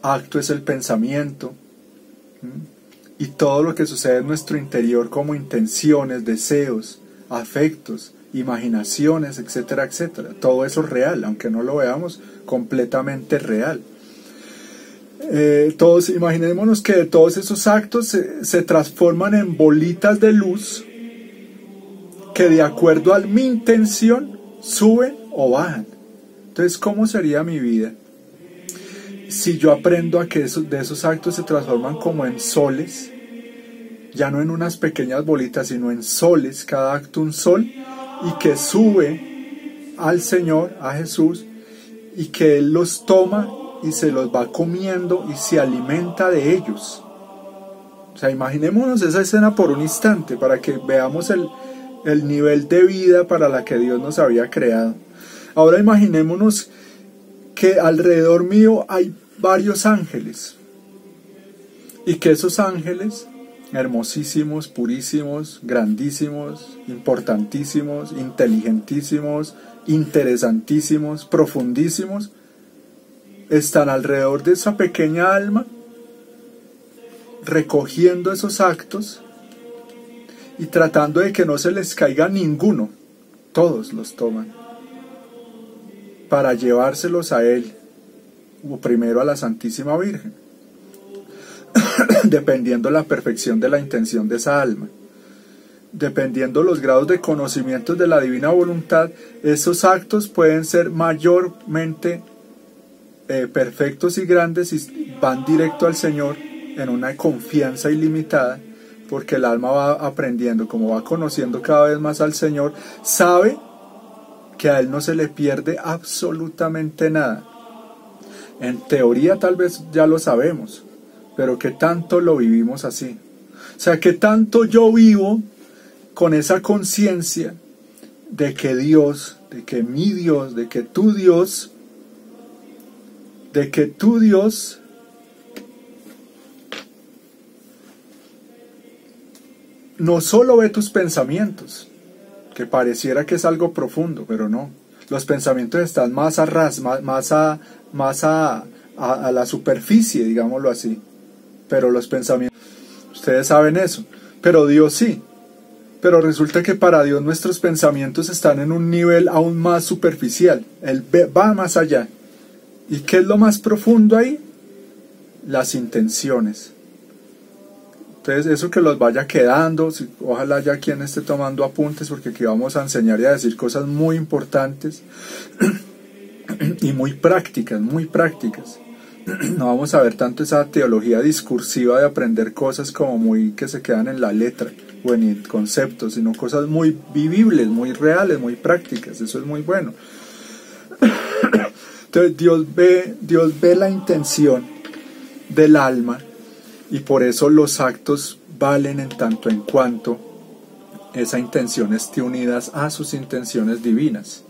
Speaker 1: acto es el pensamiento, y todo lo que sucede en nuestro interior como intenciones, deseos, afectos, imaginaciones, etcétera, etcétera. Todo eso es real, aunque no lo veamos, completamente real. Imaginémonos que todos esos actos se transforman en bolitas de luz que de acuerdo a mi intención suben o bajan. Entonces, ¿cómo sería mi vida si yo aprendo a que de esos actos se transforman como en soles, ya no en unas pequeñas bolitas, sino en soles, cada acto un sol, y que sube al Señor, a Jesús, y que Él los toma y se los va comiendo y se alimenta de ellos? O sea, imaginémonos esa escena por un instante para que veamos el nivel de vida para la que Dios nos había creado. Ahora imaginémonos que alrededor mío hay varios ángeles y que esos ángeles, hermosísimos, purísimos, grandísimos, importantísimos, inteligentísimos, interesantísimos, profundísimos, están alrededor de esa pequeña alma recogiendo esos actos y tratando de que no se les caiga ninguno. Todos los toman para llevárselos a Él, o primero a la Santísima Virgen, dependiendo la perfección de la intención de esa alma. Dependiendo los grados de conocimientos de la divina voluntad, esos actos pueden ser mayormente perfectos y grandes y van directo al Señor en una confianza ilimitada, porque el alma va aprendiendo, como va conociendo cada vez más al Señor, sabe que a Él no se le pierde absolutamente nada. En teoría tal vez ya lo sabemos, pero ¿qué tanto lo vivimos así? O sea, ¿qué tanto yo vivo con esa conciencia de que Dios, de que mi Dios, de que tu Dios no solo ve tus pensamientos, que pareciera que es algo profundo, pero no. Los pensamientos están más a ras, más a la superficie, digámoslo así. Pero los pensamientos, ustedes saben eso, pero Dios sí. Pero resulta que para Dios nuestros pensamientos están en un nivel aún más superficial. Él va más allá. ¿Y qué es lo más profundo ahí? Las intenciones. Entonces eso que los vaya quedando, ojalá ya quien esté tomando apuntes, porque aquí vamos a enseñar y a decir cosas muy importantes y muy prácticas, muy prácticas. No vamos a ver tanto esa teología discursiva de aprender cosas como muy que se quedan en la letra o en el concepto, sino cosas muy vivibles, muy reales, muy prácticas. Eso es muy bueno. Entonces Dios ve la intención del alma y por eso los actos valen en tanto en cuanto esa intención esté unida a sus intenciones divinas.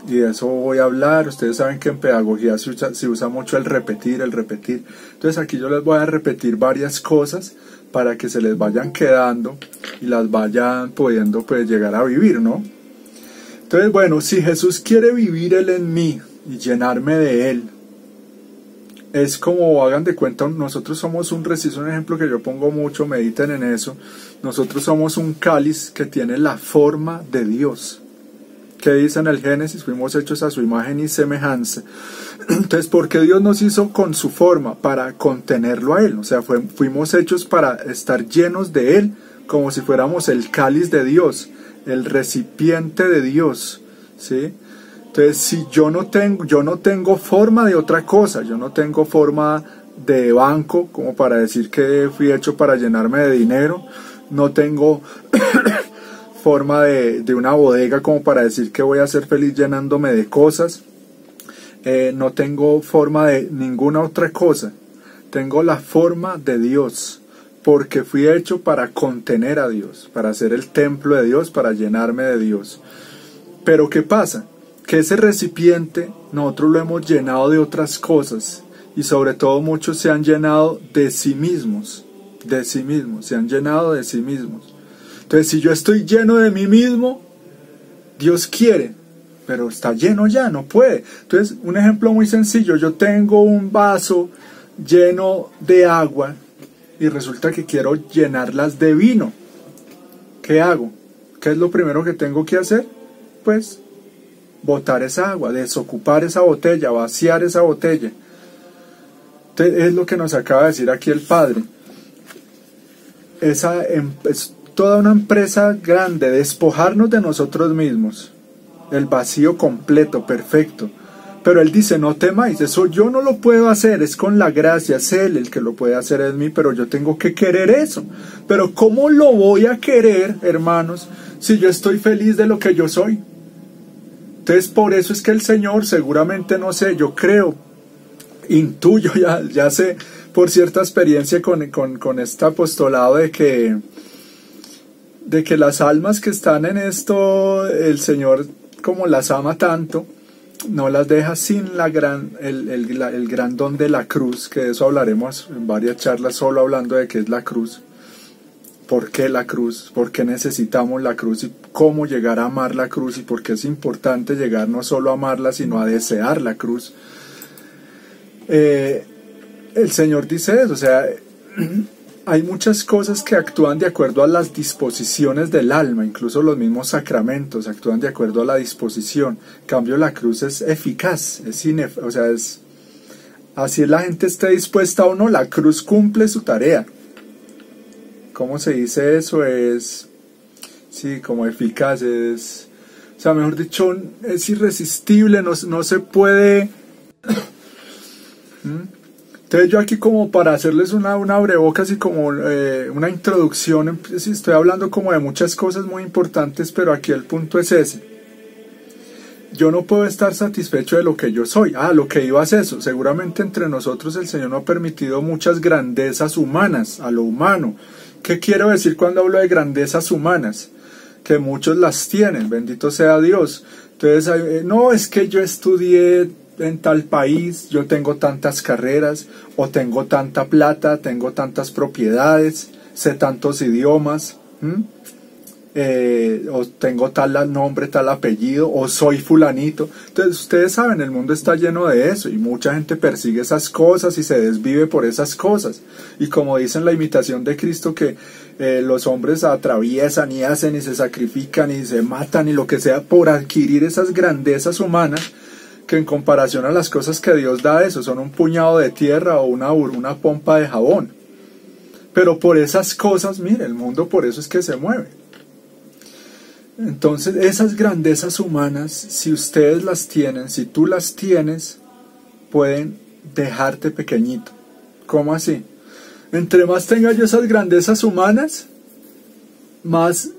Speaker 1: Y de eso voy a hablar. Ustedes saben que en pedagogía se usa mucho el repetir, el repetir. Entonces aquí yo les voy a repetir varias cosas para que se les vayan quedando y las vayan pudiendo pues llegar a vivir, ¿no? Entonces, bueno, si Jesús quiere vivir Él en mí y llenarme de Él, es como, hagan de cuenta, nosotros somos un ejemplo que yo pongo mucho, mediten en eso. Nosotros somos un cáliz que tiene la forma de Dios. ¿Qué dice en el Génesis? Fuimos hechos a su imagen y semejanza. Entonces, ¿por qué Dios nos hizo con su forma? Para contenerlo a Él. O sea, fuimos hechos para estar llenos de Él, como si fuéramos el cáliz de Dios, el recipiente de Dios, ¿sí? Entonces, si yo no tengo forma de otra cosa, yo no tengo forma de banco, como para decir que fui hecho para llenarme de dinero, no tengo forma de una bodega como para decir que voy a ser feliz llenándome de cosas, no tengo forma de ninguna otra cosa, tengo la forma de Dios, porque fui hecho para contener a Dios, para ser el templo de Dios, para llenarme de Dios. Pero ¿qué pasa? Que ese recipiente nosotros lo hemos llenado de otras cosas, y sobre todo muchos se han llenado de sí mismos, se han llenado de sí mismos. Entonces, si yo estoy lleno de mí mismo, Dios quiere, pero está lleno ya, no puede. Entonces, un ejemplo muy sencillo, yo tengo un vaso lleno de agua y resulta que quiero llenarlas de vino. ¿Qué hago? ¿Qué es lo primero que tengo que hacer? Pues botar esa agua, desocupar esa botella, vaciar esa botella. Entonces, es lo que nos acaba de decir aquí el Padre. Es toda una empresa grande, despojarnos de nosotros mismos, el vacío completo, perfecto. Pero Él dice, no temáis, eso yo no lo puedo hacer, es con la gracia, es Él el que lo puede hacer en mí, pero yo tengo que querer eso. Pero ¿cómo lo voy a querer, hermanos, si yo estoy feliz de lo que yo soy? Entonces, por eso es que el Señor, seguramente, no sé, yo creo, intuyo, ya sé, por cierta experiencia con este apostolado de que las almas que están en esto, el Señor, como las ama tanto, no las deja sin el gran don de la cruz, que de eso hablaremos en varias charlas, solo hablando de qué es la cruz. ¿Por qué la cruz? ¿Por qué necesitamos la cruz? ¿Y cómo llegar a amar la cruz? ¿Y por qué es importante llegar no solo a amarla, sino a desear la cruz? El Señor dice eso, o sea, hay muchas cosas que actúan de acuerdo a las disposiciones del alma, incluso los mismos sacramentos actúan de acuerdo a la disposición. En cambio, la cruz es eficaz, o sea, así la gente esté dispuesta o no, la cruz cumple su tarea. ¿Cómo se dice eso? Sí, como eficaz, o sea, mejor dicho, es irresistible, no se puede. Entonces yo aquí, como para hacerles una abrebocas y como una introducción, estoy hablando como de muchas cosas muy importantes, pero aquí el punto es ese. Yo no puedo estar satisfecho de lo que yo soy. Lo que iba es eso. Seguramente entre nosotros el Señor nos ha permitido muchas grandezas humanas, a lo humano. ¿Qué quiero decir cuando hablo de grandezas humanas? Que muchos las tienen, bendito sea Dios. Entonces, no, es que yo estudié en tal país, yo tengo tantas carreras, o tengo tanta plata, tengo tantas propiedades, sé tantos idiomas, o tengo tal nombre, tal apellido, o soy fulanito. Entonces, ustedes saben, el mundo está lleno de eso, y mucha gente persigue esas cosas y se desvive por esas cosas. Y como dice en la imitación de Cristo, que los hombres atraviesan y hacen y se sacrifican y se matan y lo que sea por adquirir esas grandezas humanas, que en comparación a las cosas que Dios da, eso son un puñado de tierra o una pompa de jabón. Pero por esas cosas, mire, el mundo por eso es que se mueve. Entonces, esas grandezas humanas, si ustedes las tienen, si tú las tienes, pueden dejarte pequeñito. ¿Cómo así? Entre más tenga yo esas grandezas humanas, más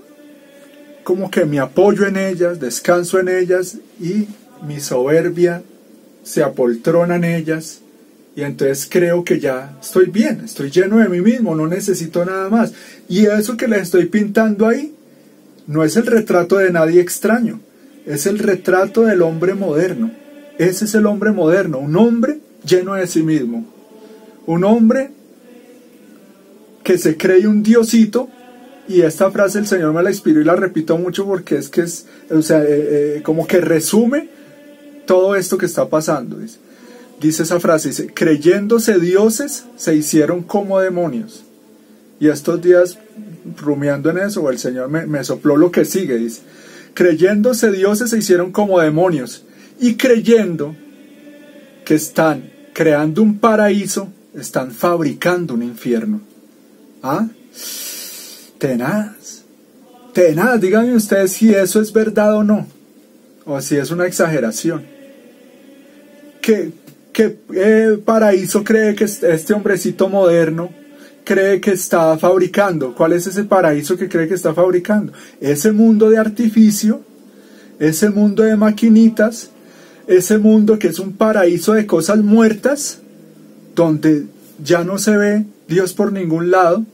Speaker 1: como que me apoyo en ellas, descanso en ellas, y mi soberbia se apoltrona en ellas y entonces creo que ya estoy bien, estoy lleno de mí mismo, no necesito nada más. Y eso que les estoy pintando ahí no es el retrato de nadie extraño, es el retrato del hombre moderno. Ese es el hombre moderno, un hombre lleno de sí mismo, un hombre que se cree un diosito. Y esta frase el Señor me la inspiró y la repito mucho porque como que resume todo esto que está pasando. Dice esa frase, dice, creyéndose dioses se hicieron como demonios. Y estos días, rumiando en eso, el Señor me sopló lo que sigue, dice, creyéndose dioses se hicieron como demonios, y creyendo que están creando un paraíso, están fabricando un infierno. ¿Ah? Tenaz, díganme ustedes si eso es verdad o no, o si es una exageración. ¿Qué paraíso cree que este hombrecito moderno cree que está fabricando? ¿Cuál es ese paraíso que cree que está fabricando? Ese mundo de artificio, ese mundo de maquinitas, ese mundo que es un paraíso de cosas muertas, donde ya no se ve Dios por ningún lado,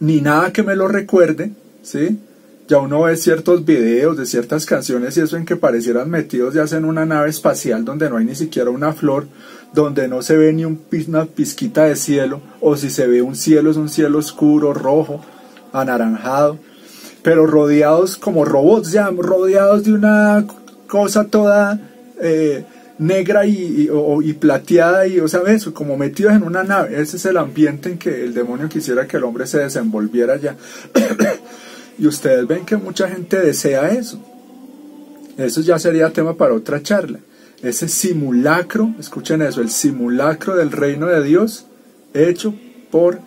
Speaker 1: ni nada que me lo recuerde, ¿sí? Ya uno ve ciertos videos de ciertas canciones y eso en que parecieran metidos ya en una nave espacial donde no hay ni siquiera una flor, donde no se ve ni una pizquita de cielo, o si se ve un cielo es un cielo oscuro, rojo, anaranjado, pero rodeados como robots ya, rodeados de una cosa toda negra y plateada, y o sea, eso, como metidos en una nave. Ese es el ambiente en que el demonio quisiera que el hombre se desenvolviera ya. Y ustedes ven que mucha gente desea eso. Eso ya sería tema para otra charla. Ese simulacro, escuchen eso, el simulacro del reino de Dios hecho por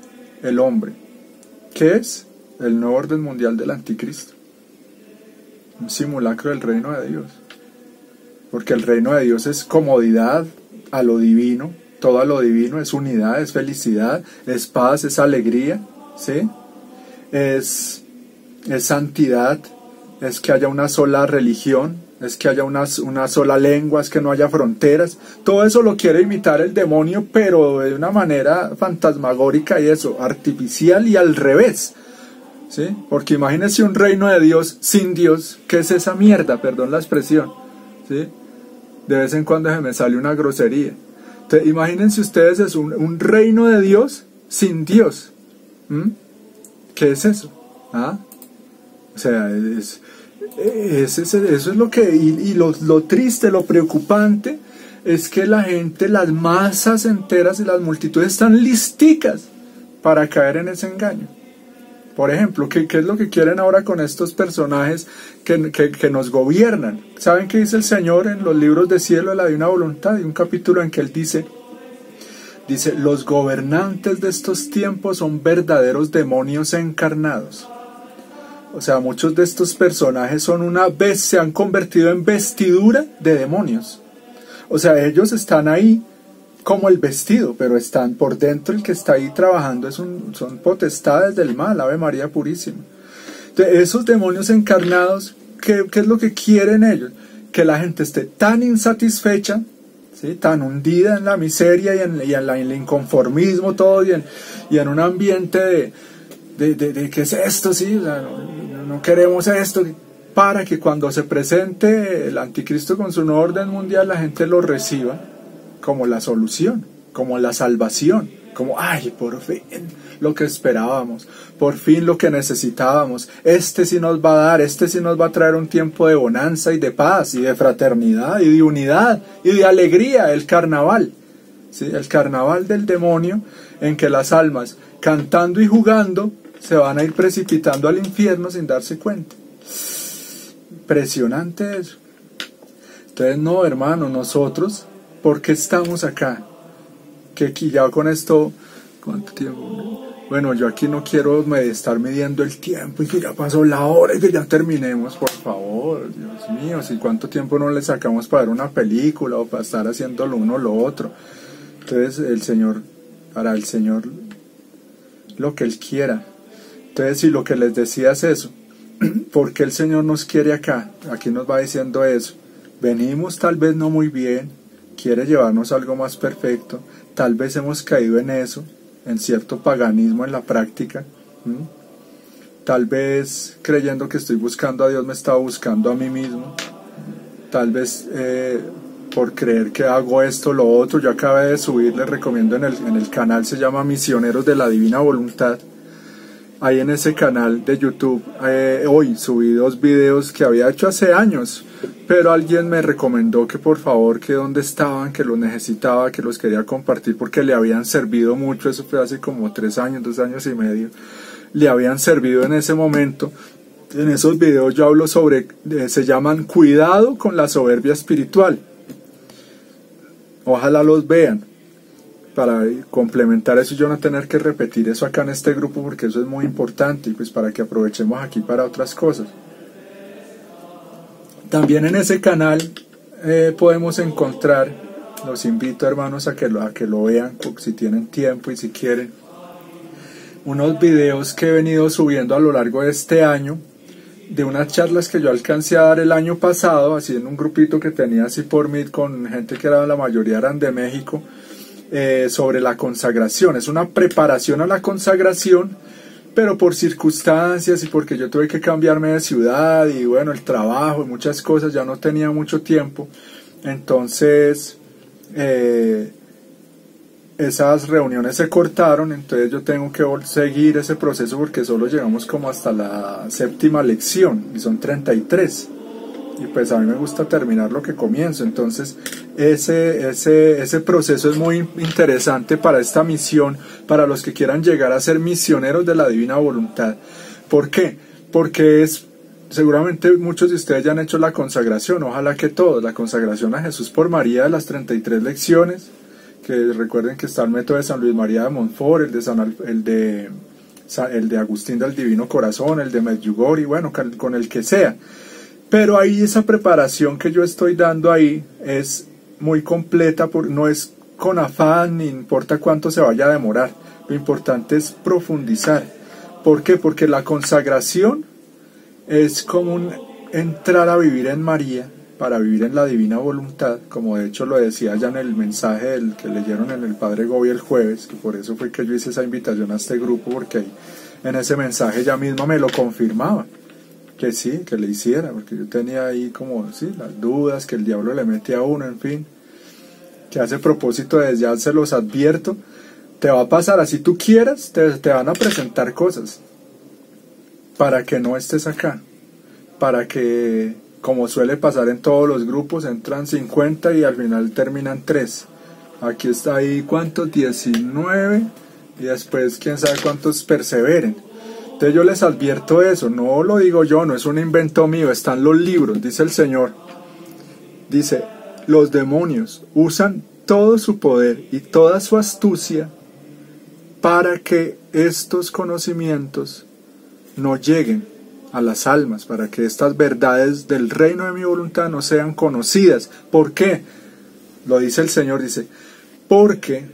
Speaker 1: el hombre. ¿Qué es? El nuevo orden mundial del anticristo. Un simulacro del reino de Dios. Porque el reino de Dios es comodidad a lo divino, todo a lo divino, es unidad, es felicidad, es paz, es alegría, ¿sí? Es santidad, es que haya una sola religión, es que haya una sola lengua, es que no haya fronteras. Todo eso lo quiere imitar el demonio, pero de una manera fantasmagórica y eso, artificial y al revés, ¿sí? Porque imagínense un reino de Dios sin Dios. ¿Qué es esa mierda? Perdón la expresión, ¿sí? De vez en cuando se me sale una grosería. Entonces, imagínense ustedes, es un reino de Dios sin Dios. ¿Qué es eso? ¿Ah? O sea, eso es lo que... Y lo triste, lo preocupante, es que la gente, las masas enteras y las multitudes están listicas para caer en ese engaño. Por ejemplo, ¿qué es lo que quieren ahora con estos personajes que nos gobiernan? ¿Saben qué dice el Señor en los libros de cielo de la divina voluntad? Hay un capítulo en que Él dice, los gobernantes de estos tiempos son verdaderos demonios encarnados. O sea, muchos de estos personajes se han convertido en vestidura de demonios. O sea, ellos están ahí como el vestido, pero están por dentro. El que está ahí trabajando son potestades del mal. Ave María Purísima. Entonces, esos demonios encarnados, ¿qué es lo que quieren ellos? Que la gente esté tan insatisfecha, ¿sí? Tan hundida en la miseria y en el inconformismo todo, y en un ambiente de ¿qué es esto? ¿Sí? O sea, no queremos esto, para que cuando se presente el anticristo con su nuevo orden mundial, la gente lo reciba como la solución, como la salvación, como, ay, por fin lo que esperábamos, por fin lo que necesitábamos, este sí nos va a dar, este sí nos va a traer un tiempo de bonanza y de paz y de fraternidad y de unidad y de alegría, el carnaval, ¿sí? El carnaval del demonio, en que las almas, cantando y jugando, se van a ir precipitando al infierno sin darse cuenta. Impresionante eso. Entonces, no, hermano, nosotros, ¿por qué estamos acá? Que aquí ya con esto, ¿cuánto tiempo? Bueno, yo aquí no quiero estar midiendo el tiempo y que ya pasó la hora y que ya terminemos, por favor, Dios mío, si cuánto tiempo no le sacamos para ver una película o para estar haciendo lo uno o lo otro. Entonces, para el Señor, lo que Él quiera. Entonces, si lo que les decía es eso, ¿por qué el Señor nos quiere acá? Aquí nos va diciendo eso. Venimos tal vez no muy bien, quiere llevarnos a algo más perfecto. Tal vez hemos caído en eso, en cierto paganismo en la práctica. Tal vez creyendo que estoy buscando a Dios me estaba buscando a mí mismo. Tal vez por creer que hago esto o lo otro. Yo acabé de subir, les recomiendo en el canal, se llama Misioneros de la Divina Voluntad. Ahí en ese canal de YouTube hoy subí 2 videos que había hecho hace años, pero alguien me recomendó que por favor, que dónde estaban, que los necesitaba, que los quería compartir porque le habían servido mucho. Eso fue hace como 3 años, 2 años y medio. Le habían servido en ese momento. En esos videos yo hablo sobre, se llaman Cuidado con la soberbia espiritual. Ojalá los vean, para complementar eso y yo no tener que repetir eso acá en este grupo, porque eso es muy importante y pues para que aprovechemos aquí para otras cosas. También en ese canal podemos encontrar, los invito hermanos a que lo vean si tienen tiempo y si quieren, unos videos que he venido subiendo a lo largo de este año, de unas charlas que yo alcancé a dar el año pasado, así en un grupito que tenía así por Meet con gente que la mayoría eran de México, sobre la consagración. Es una preparación a la consagración, pero por circunstancias y porque yo tuve que cambiarme de ciudad y bueno, el trabajo y muchas cosas, ya no tenía mucho tiempo. Entonces esas reuniones se cortaron, entonces yo tengo que seguir ese proceso porque solo llegamos como hasta la 7ª lección y son 33. Y pues a mí me gusta terminar lo que comienzo. Entonces ese proceso es muy interesante para esta misión, para los que quieran llegar a ser misioneros de la Divina Voluntad. ¿Por qué? Porque seguramente muchos de ustedes ya han hecho la consagración, ojalá que todos, la consagración a Jesús por María de las 33 lecciones, que recuerden que está el método de San Luis María de Montfort, el de Agustín del Divino Corazón, el de Medjugorje, bueno, con el que sea. Pero ahí esa preparación que yo estoy dando ahí es muy completa, no es con afán, ni importa cuánto se vaya a demorar. Lo importante es profundizar. ¿Por qué? Porque la consagración es como entrar a vivir en María, para vivir en la Divina Voluntad, como de hecho lo decía ya en el mensaje que leyeron en el Padre Gobi el jueves, que por eso fue que yo hice esa invitación a este grupo, porque ahí, en ese mensaje ella misma me lo confirmaba. Que sí, que le hiciera, porque yo tenía ahí como, sí, las dudas que el diablo le mete a uno, en fin, que hace propósito de ya se los advierto, te va a pasar así tú quieras, te van a presentar cosas, para que no estés acá, para que, como suele pasar en todos los grupos, entran 50 y al final terminan 3, aquí está ahí, ¿cuántos? 19, y después quién sabe cuántos perseveren. Entonces yo les advierto eso, no lo digo yo, no es un invento mío, están los libros, dice el Señor. Dice, los demonios usan todo su poder y toda su astucia para que estos conocimientos no lleguen a las almas, para que estas verdades del reino de mi voluntad no sean conocidas. ¿Por qué? Lo dice el Señor, dice, porque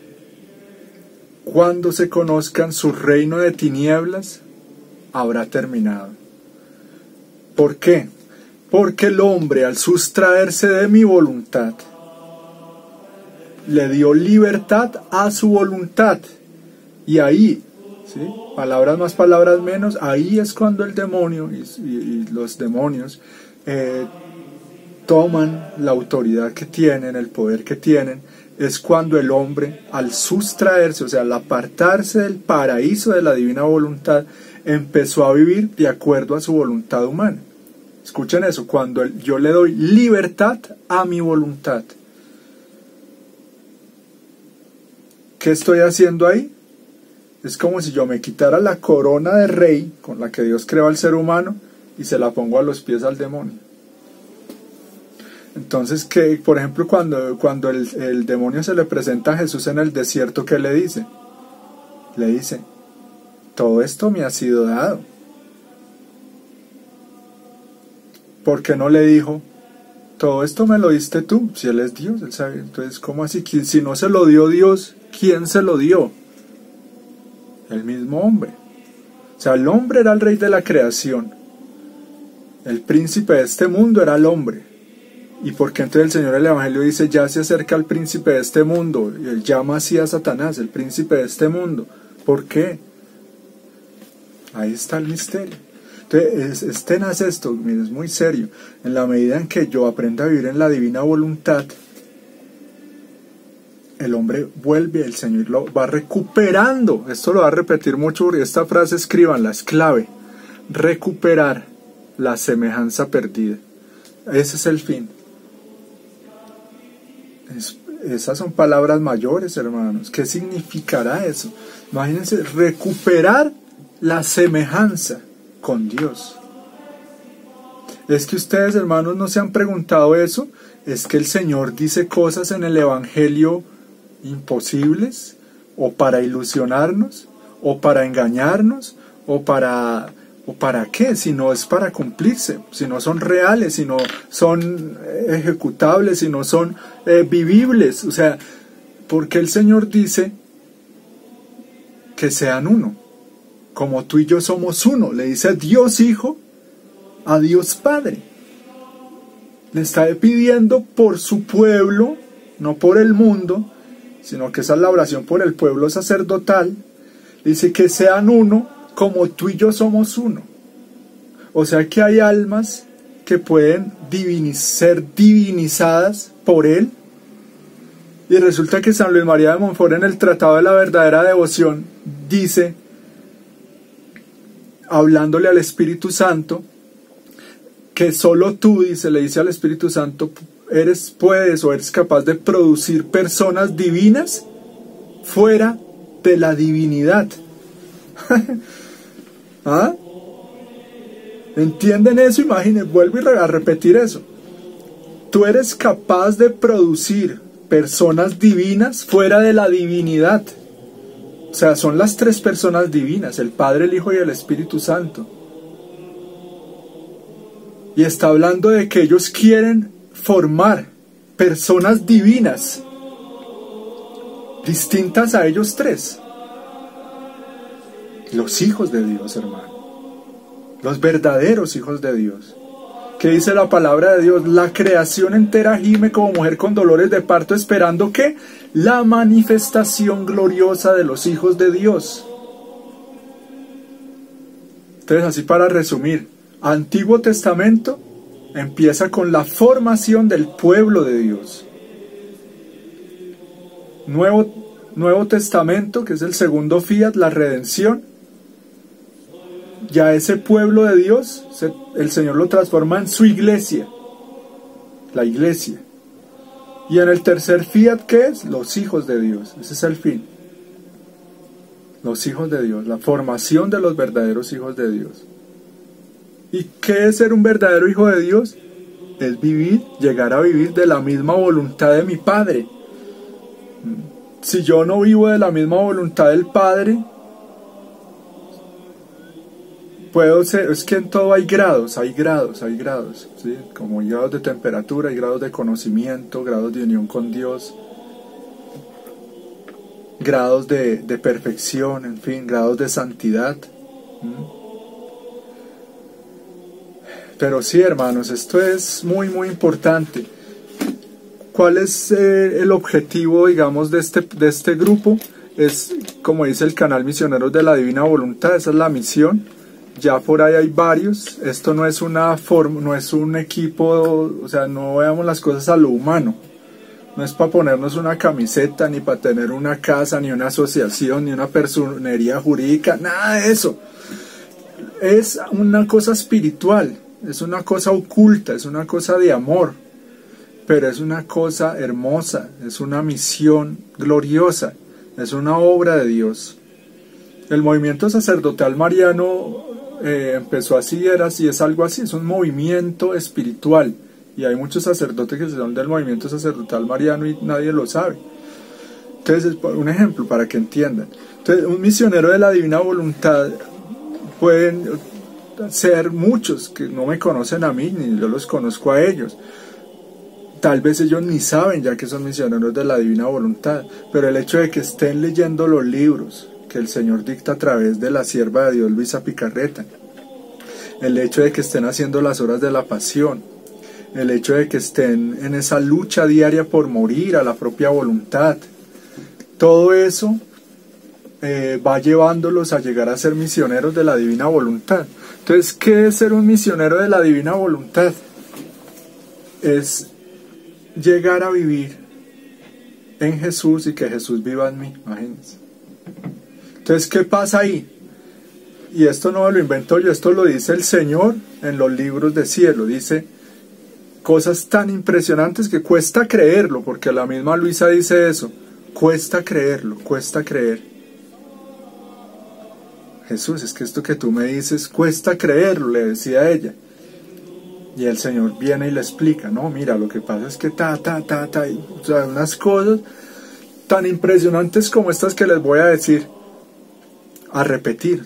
Speaker 1: cuando se conozcan su reino de tinieblas, habrá terminado. ¿Por qué? Porque el hombre, al sustraerse de mi voluntad, le dio libertad a su voluntad. Y ahí, ¿sí? Palabras más, palabras menos, ahí es cuando el demonio y los demonios toman la autoridad que tienen, el poder que tienen. Es cuando el hombre, al sustraerse, o sea, al apartarse del paraíso de la divina voluntad, empezó a vivir de acuerdo a su voluntad humana. Escuchen eso, cuando yo le doy libertad a mi voluntad. ¿Qué estoy haciendo ahí? Es como si yo me quitara la corona de rey con la que Dios creó al ser humano y se la pongo a los pies al demonio. Entonces, que por ejemplo, cuando el demonio se le presenta a Jesús en el desierto, ¿qué le dice? Le dice, todo esto me ha sido dado. ¿Por qué no le dijo, todo esto me lo diste tú? Si Él es Dios, Él sabe. Entonces, ¿cómo así? Si no se lo dio Dios, ¿quién se lo dio? El mismo hombre. O sea, el hombre era el rey de la creación. El príncipe de este mundo era el hombre. ¿Y por qué entonces el Señor del Evangelio dice, ya se acerca el príncipe de este mundo? Y él llama así a Satanás, el príncipe de este mundo. ¿Por qué? Ahí está el misterio. Entonces, es tenaz esto, mire, es muy serio. En la medida en que yo aprenda a vivir en la divina voluntad, el hombre vuelve, el Señor lo va recuperando. Esto lo va a repetir mucho, porque esta frase escríbanla, es clave. Recuperar la semejanza perdida. Ese es el fin. Esas son palabras mayores, hermanos. ¿Qué significará eso? Imagínense, recuperar la semejanza con Dios. Es que ustedes, hermanos, no se han preguntado eso. Es que el Señor dice cosas en el Evangelio imposibles, o para ilusionarnos, o para engañarnos, o para qué, si no es para cumplirse, si no son reales, si no son ejecutables, si no son vivibles. O sea, porque el Señor dice que sean uno, como tú y yo somos uno. Le dice Dios Hijo a Dios Padre. Le está pidiendo por su pueblo, no por el mundo, sino que esa es la oración por el pueblo sacerdotal. Dice que sean uno como tú y yo somos uno. O sea que hay almas que pueden ser divinizadas por Él. Y resulta que San Luis María de Montfort, en el Tratado de la Verdadera Devoción, dice, hablándole al Espíritu Santo, que solo tú, le dice al Espíritu Santo, puedes o eres capaz de producir personas divinas fuera de la divinidad. ¿Ah? ¿Entienden eso? Imaginen, vuelvo a repetir eso. Tú eres capaz de producir personas divinas fuera de la divinidad. O sea, son las tres personas divinas, el Padre, el Hijo y el Espíritu Santo. Y está hablando de que ellos quieren formar personas divinas distintas a ellos tres. Los hijos de Dios, hermano. Los verdaderos hijos de Dios. ¿Qué dice la palabra de Dios? La creación entera gime como mujer con dolores de parto, esperando que la manifestación gloriosa de los hijos de Dios. Entonces, así para resumir, Antiguo Testamento empieza con la formación del pueblo de Dios. Nuevo Testamento, que es el segundo fiat, la redención. Ya ese pueblo de Dios, el Señor lo transforma en su iglesia, la iglesia. Y en el tercer fiat, ¿qué es? Los hijos de Dios. Ese es el fin. Los hijos de Dios, la formación de los verdaderos hijos de Dios. ¿Y qué es ser un verdadero hijo de Dios? Es llegar a vivir de la misma voluntad de mi Padre. Si yo no vivo de la misma voluntad del Padre, es que en todo hay grados, ¿sí? Como hay grados de temperatura, hay grados de conocimiento, grados de unión con Dios, grados de perfección, en fin, grados de santidad. Pero sí, hermanos, esto es muy, muy importante. ¿Cuál es el objetivo, digamos, de este grupo? Es, como dice el canal Misioneros de la Divina Voluntad, esa es la misión. Ya por ahí hay varios. Esto no es no es un equipo, o sea, no veamos las cosas a lo humano. No es para ponernos una camiseta, ni para tener una casa, ni una asociación, ni una personería jurídica, nada de eso. Es una cosa espiritual, es una cosa oculta, es una cosa de amor, pero es una cosa hermosa, es una misión gloriosa, es una obra de Dios. El movimiento sacerdotal mariano empezó así, es algo así, es un movimiento espiritual, y hay muchos sacerdotes que son del movimiento sacerdotal mariano y nadie lo sabe. Entonces, un ejemplo para que entiendan. Entonces, un misionero de la Divina Voluntad pueden ser muchos que no me conocen a mí, ni yo los conozco a ellos. Tal vez ellos ni saben ya que son misioneros de la Divina Voluntad, pero el hecho de que estén leyendo los libros que el Señor dicta a través de la sierva de Dios, Luisa Picarreta, el hecho de que estén haciendo las horas de la pasión, el hecho de que estén en esa lucha diaria por morir a la propia voluntad. Todo eso va llevándolos a llegar a ser misioneros de la divina voluntad. Entonces, ¿qué es ser un misionero de la divina voluntad? Es llegar a vivir en Jesús y que Jesús viva en mí, imagínense. Entonces, ¿qué pasa ahí? Y esto no me lo invento yo, esto lo dice el Señor en los libros de cielo. Dice cosas tan impresionantes que cuesta creerlo, porque la misma Luisa dice eso. Cuesta creerlo, cuesta creer. Jesús, es que esto que tú me dices cuesta creerlo, le decía ella. Y el Señor viene y le explica, no, mira, lo que pasa es que o sea, unas cosas tan impresionantes como estas que les voy a decir, a repetir.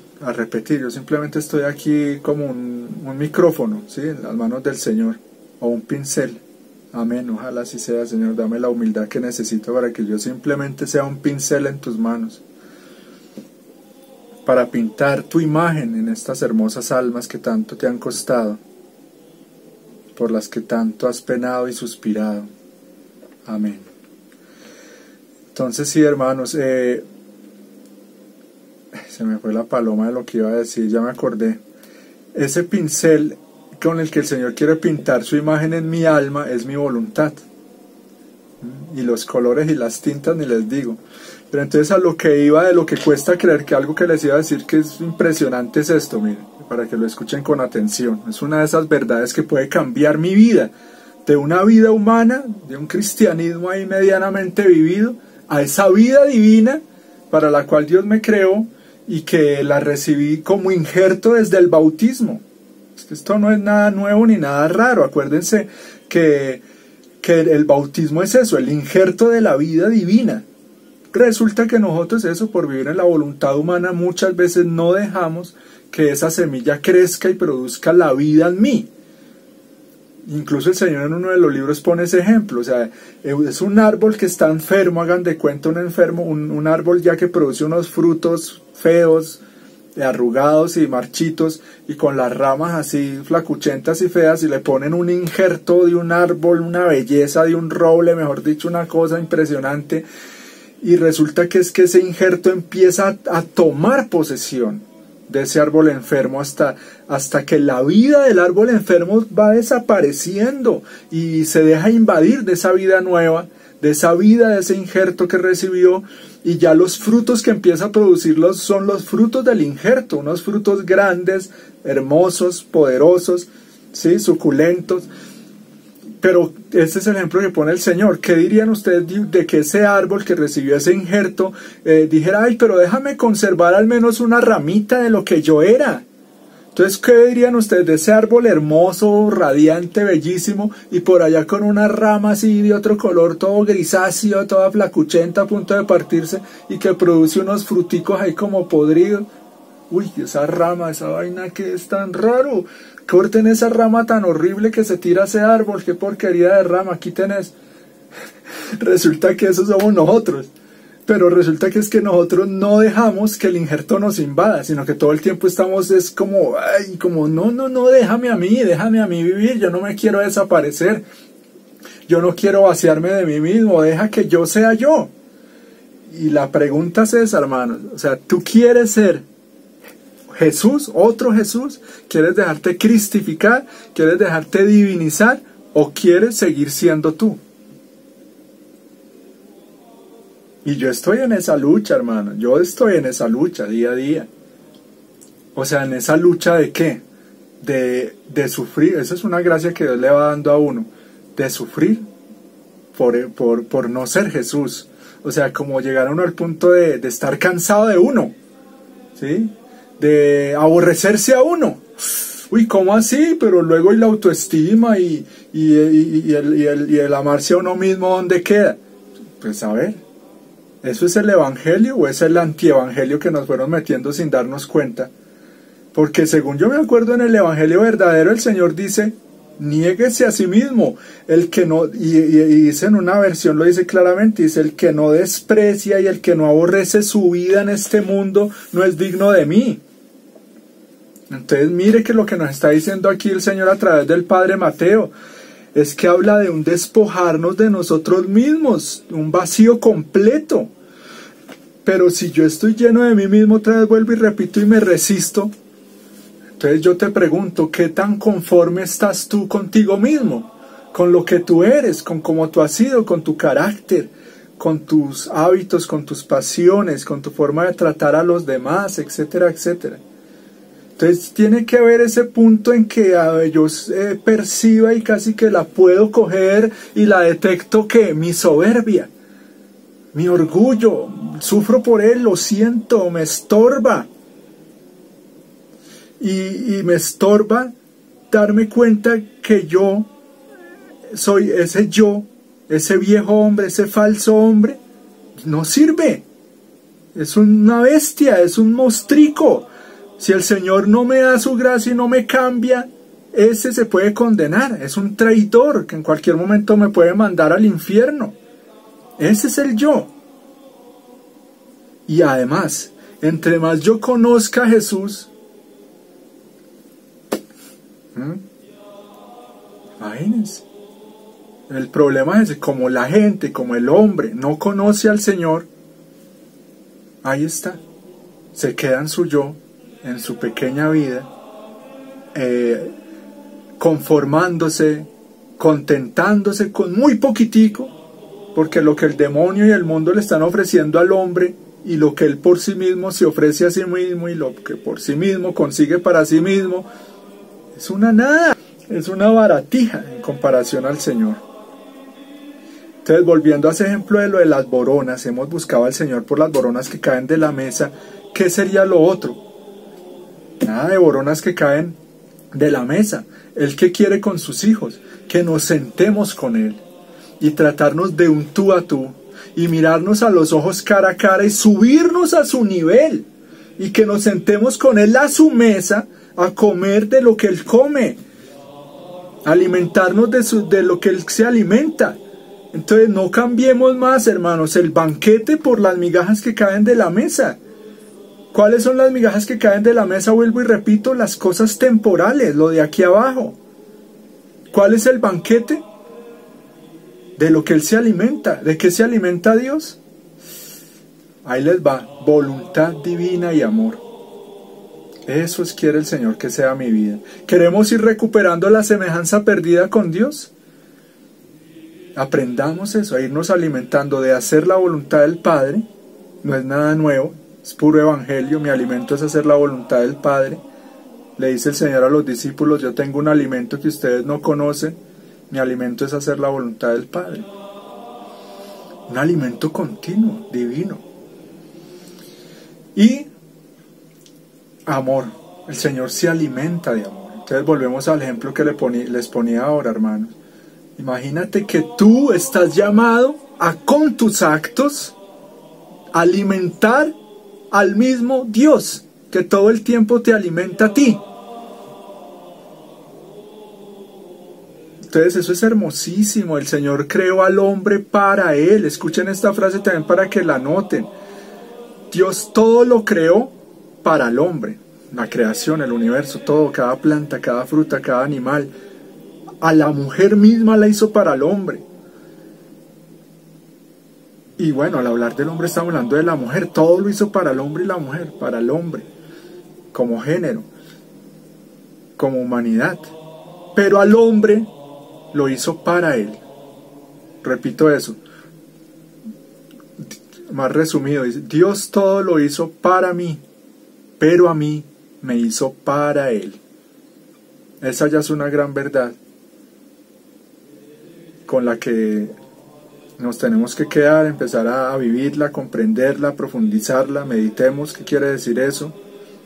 Speaker 1: Yo simplemente estoy aquí como un micrófono, ¿sí? En las manos del Señor, o un pincel. Amén, ojalá así sea, Señor, dame la humildad que necesito para que yo simplemente sea un pincel en tus manos, para pintar tu imagen en estas hermosas almas que tanto te han costado, por las que tanto has penado y suspirado. Amén. Entonces sí, hermanos, se me fue la paloma de lo que iba a decir, ya me acordé. Ese pincel con el que el Señor quiere pintar su imagen en mi alma es mi voluntad. Y los colores y las tintas ni les digo. Pero entonces a lo que iba, de lo que cuesta creer, que algo que les iba a decir que es impresionante es esto, miren, para que lo escuchen con atención. Es una de esas verdades que puede cambiar mi vida, de una vida humana, de un cristianismo ahí medianamente vivido, a esa vida divina para la cual Dios me creó y que la recibí como injerto desde el bautismo. Es que esto no es nada nuevo ni nada raro. Acuérdense que el bautismo es eso, el injerto de la vida divina. Resulta que nosotros, eso, por vivir en la voluntad humana, muchas veces no dejamos que esa semilla crezca y produzca la vida en mí. Incluso el Señor en uno de los libros pone ese ejemplo. O sea, es un árbol que está enfermo, hagan de cuenta un enfermo, un árbol ya que produce unos frutos feos, arrugados y marchitos, y con las ramas así flacuchentas y feas, y le ponen un injerto de un árbol, una belleza de un roble, mejor dicho, una cosa impresionante, y resulta que es que ese injerto empieza a tomar posesión de ese árbol enfermo hasta que la vida del árbol enfermo va desapareciendo y se deja invadir de esa vida nueva, de esa vida, de ese injerto que recibió, y ya los frutos que empieza a producirlos son los frutos del injerto, unos frutos grandes, hermosos, poderosos, ¿sí? Suculentos. Pero este es el ejemplo que pone el Señor. ¿Qué dirían ustedes de que ese árbol que recibió ese injerto dijera, ay, pero déjame conservar al menos una ramita de lo que yo era? Entonces, ¿qué dirían ustedes de ese árbol hermoso, radiante, bellísimo, y por allá con una rama así de otro color, todo grisáceo, toda flacuchenta, a punto de partirse, y que produce unos fruticos ahí como podridos? Uy, esa rama, esa vaina que es tan raro. Corten esa rama tan horrible que se tira ese árbol, qué porquería de rama, aquí tenés. Resulta que eso somos nosotros. Pero resulta que es que nosotros no dejamos que el injerto nos invada, sino que todo el tiempo estamos, es como, ay, como, no, déjame a mí vivir, yo no me quiero desaparecer, yo no quiero vaciarme de mí mismo, deja que yo sea yo. Y la pregunta es esa, hermanos, o sea, ¿tú quieres ser Jesús, otro Jesús? ¿Quieres dejarte cristificar? ¿Quieres dejarte divinizar? ¿O quieres seguir siendo tú? Y yo estoy en esa lucha, hermano. Yo estoy en esa lucha día a día. O sea, en esa lucha ¿de qué? De sufrir. Esa es una gracia que Dios le va dando a uno. De sufrir por no ser Jesús. O sea, como llegar a uno al punto de estar cansado de uno. ¿Sí? De aborrecerse a uno. Uy, ¿cómo así? Pero luego y la autoestima y el amarse a uno mismo, ¿dónde queda? Pues a ver. ¿Eso es el evangelio o es el antievangelio que nos fueron metiendo sin darnos cuenta? Porque según yo me acuerdo, en el evangelio verdadero el Señor dice, niéguese a sí mismo, el que no, y dice en una versión, lo dice claramente, dice, el que no desprecia y el que no aborrece su vida en este mundo no es digno de mí. Entonces mire que lo que nos está diciendo aquí el Señor a través del Padre Mateo, es que habla de un despojarnos de nosotros mismos, un vacío completo. Pero si yo estoy lleno de mí mismo, otra vez vuelvo y repito y me resisto, entonces yo te pregunto, ¿qué tan conforme estás tú contigo mismo? Con lo que tú eres, con cómo tú has sido, con tu carácter, con tus hábitos, con tus pasiones, con tu forma de tratar a los demás, etcétera, etcétera. Entonces tiene que haber ese punto en que yo perciba y casi que la puedo coger y la detecto, que mi soberbia, mi orgullo, sufro por él, lo siento, me estorba. Y me estorba darme cuenta que yo soy ese viejo hombre, ese falso hombre, no sirve. Es una bestia, es un mostrico. Si el Señor no me da su gracia y no me cambia, ese se puede condenar. Es un traidor que en cualquier momento me puede mandar al infierno. Ese es el yo. Y además, entre más yo conozca a Jesús, imagínense, el problema es que como la gente, como el hombre no conoce al Señor, ahí está, se queda en su yo, en su pequeña vida, conformándose, contentándose con muy poquitico, porque lo que el demonio y el mundo le están ofreciendo al hombre y lo que él por sí mismo se ofrece a sí mismo y lo que por sí mismo consigue para sí mismo, es una nada, es una baratija en comparación al Señor. Entonces, volviendo a ese ejemplo de lo de las boronas, hemos buscado al Señor por las boronas que caen de la mesa. ¿Qué sería lo otro? Nada de boronas que caen de la mesa. Él que quiere con sus hijos, que nos sentemos con Él y tratarnos de un tú a tú y mirarnos a los ojos cara a cara y subirnos a su nivel y que nos sentemos con Él a su mesa a comer de lo que Él come, alimentarnos de lo que Él se alimenta. Entonces no cambiemos más, hermanos, el banquete por las migajas que caen de la mesa. ¿Cuáles son las migajas que caen de la mesa? Vuelvo y repito, las cosas temporales, lo de aquí abajo. ¿Cuál es el banquete? De lo que Él se alimenta. ¿De qué se alimenta Dios? Ahí les va, voluntad divina y amor. Eso quiere el Señor que sea mi vida. ¿Queremos ir recuperando la semejanza perdida con Dios? Aprendamos eso, a irnos alimentando de hacer la voluntad del Padre. No es nada nuevo, es puro evangelio. Mi alimento es hacer la voluntad del Padre. Le dice el Señor a los discípulos, yo tengo un alimento que ustedes no conocen. Mi alimento es hacer la voluntad del Padre. Un alimento continuo, divino. Y amor. El Señor se alimenta de amor. Entonces volvemos al ejemplo que les ponía ahora, hermanos. Imagínate que tú estás llamado a, con tus actos, alimentar al mismo Dios que todo el tiempo te alimenta a ti. Entonces eso es hermosísimo. El Señor creó al hombre para Él. Escuchen esta frase también para que la noten. Dios todo lo creó para el hombre. La creación, el universo, todo, cada planta, cada fruta, cada animal. A la mujer misma la hizo para el hombre. Y bueno, al hablar del hombre estamos hablando de la mujer. Todo lo hizo para el hombre y la mujer, para el hombre, como género, como humanidad. Pero al hombre lo hizo para Él. Repito eso. Más resumido, dice, Dios todo lo hizo para mí, pero a mí me hizo para Él. Esa ya es una gran verdad con la que nos tenemos que quedar, empezar a vivirla, comprenderla, profundizarla, meditemos qué quiere decir eso,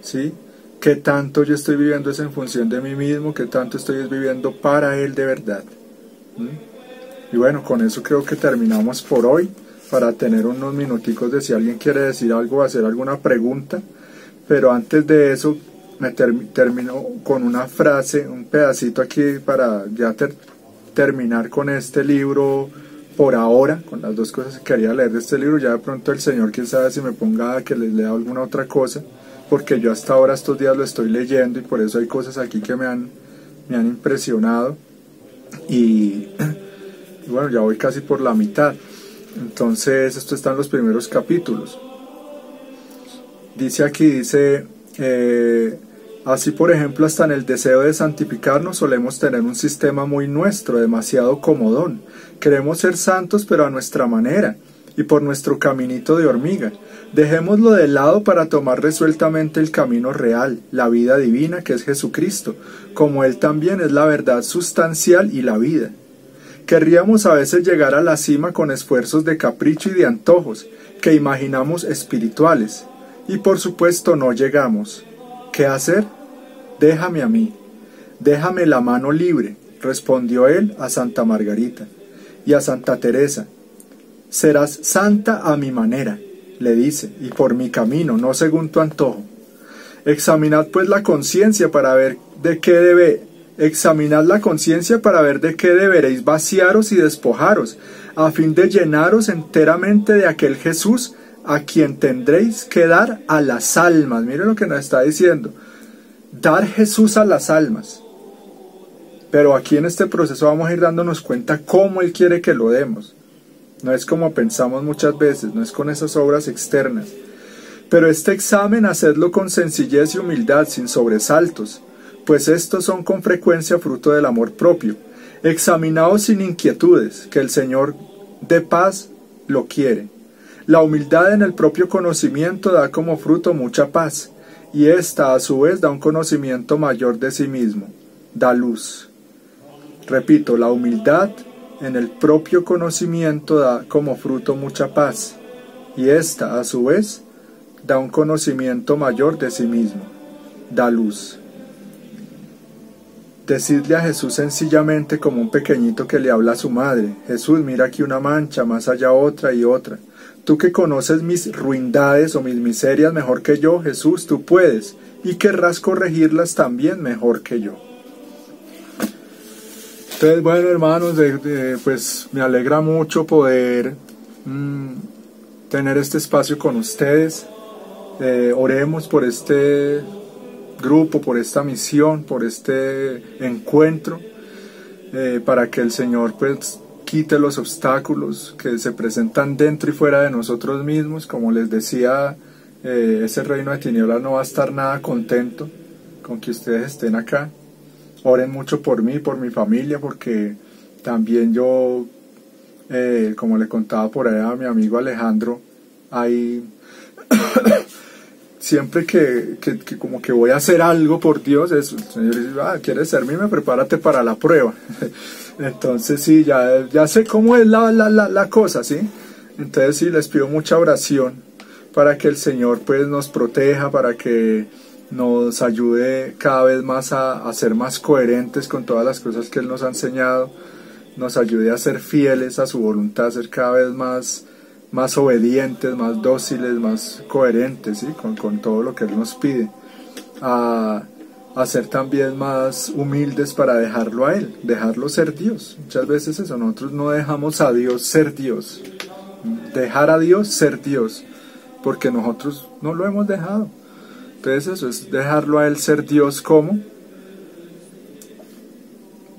Speaker 1: ¿sí? ¿Qué tanto yo estoy viviendo es en función de mí mismo? ¿Qué tanto estoy viviendo para Él de verdad? Y bueno, con eso creo que terminamos por hoy, para tener unos minuticos de si alguien quiere decir algo o hacer alguna pregunta. Pero antes de eso me termino con una frase, un pedacito aquí para ya terminar con este libro por ahora, con las dos cosas que quería leer de este libro. Ya de pronto el Señor, quién sabe si me ponga a que les lea alguna otra cosa, porque yo hasta ahora estos días lo estoy leyendo y por eso hay cosas aquí que me han impresionado. y bueno, ya voy casi por la mitad. Entonces esto está en los primeros capítulos. Dice aquí, así por ejemplo hasta en el deseo de santificarnos solemos tener un sistema muy nuestro, demasiado comodón. Queremos ser santos pero a nuestra manera y por nuestro caminito de hormiga. Dejémoslo de lado para tomar resueltamente el camino real, la vida divina que es Jesucristo, como Él también es la verdad sustancial y la vida. Querríamos a veces llegar a la cima con esfuerzos de capricho y de antojos, que imaginamos espirituales, y por supuesto no llegamos. ¿Qué hacer? Déjame a mí, déjame la mano libre, respondió él a Santa Margarita y a Santa Teresa. Serás santa a mi manera, le dice, y por mi camino, no según tu antojo. Examinad pues la conciencia para ver de qué examinad la conciencia para ver de qué deberéis vaciaros y despojaros, a fin de llenaros enteramente de aquel Jesús a quien tendréis que dar a las almas. Miren lo que nos está diciendo, dar Jesús a las almas. Pero aquí en este proceso vamos a ir dándonos cuenta cómo Él quiere que lo demos. No es como pensamos muchas veces, no es con esas obras externas. Pero este examen hacedlo con sencillez y humildad, sin sobresaltos, pues estos son con frecuencia fruto del amor propio. Examinaos sin inquietudes, que el Señor de paz lo quiere. La humildad en el propio conocimiento da como fruto mucha paz, y ésta a su vez da un conocimiento mayor de sí mismo, da luz. Repito, la humildad en el propio conocimiento da como fruto mucha paz, y ésta a su vez da un conocimiento mayor de sí mismo, da luz. Decidle a Jesús sencillamente como un pequeñito que le habla a su madre: Jesús, mira aquí una mancha, más allá otra y otra. Tú que conoces mis ruindades o mis miserias mejor que yo, Jesús, tú puedes, y querrás corregirlas también mejor que yo. Entonces, bueno, hermanos, pues me alegra mucho poder tener este espacio con ustedes. Oremos por este grupo, por esta misión, por este encuentro, para que el Señor pues quite los obstáculos que se presentan dentro y fuera de nosotros mismos. Como les decía, ese reino de tinieblas no va a estar nada contento con que ustedes estén acá. Oren mucho por mí, por mi familia, porque también yo, como le contaba por ahí a mi amigo Alejandro, hay siempre que como que voy a hacer algo por Dios, el Señor dice: ¿quieres servirme? Prepárate para la prueba. Entonces sí, ya sé cómo es la cosa, ¿sí? Entonces sí, les pido mucha oración para que el Señor pues nos proteja, para que nos ayude cada vez más a ser más coherentes con todas las cosas que Él nos ha enseñado, nos ayude a ser fieles a su voluntad, a ser cada vez más obedientes, más dóciles, más coherentes, ¿sí? con todo lo que Él nos pide, a ser también más humildes para dejarlo a Él, dejarlo ser Dios. Muchas veces eso, nosotros no dejamos a Dios ser Dios, dejar a Dios ser Dios, porque nosotros no lo hemos dejado. Entonces eso es dejarlo a Él ser Dios, ¿cómo?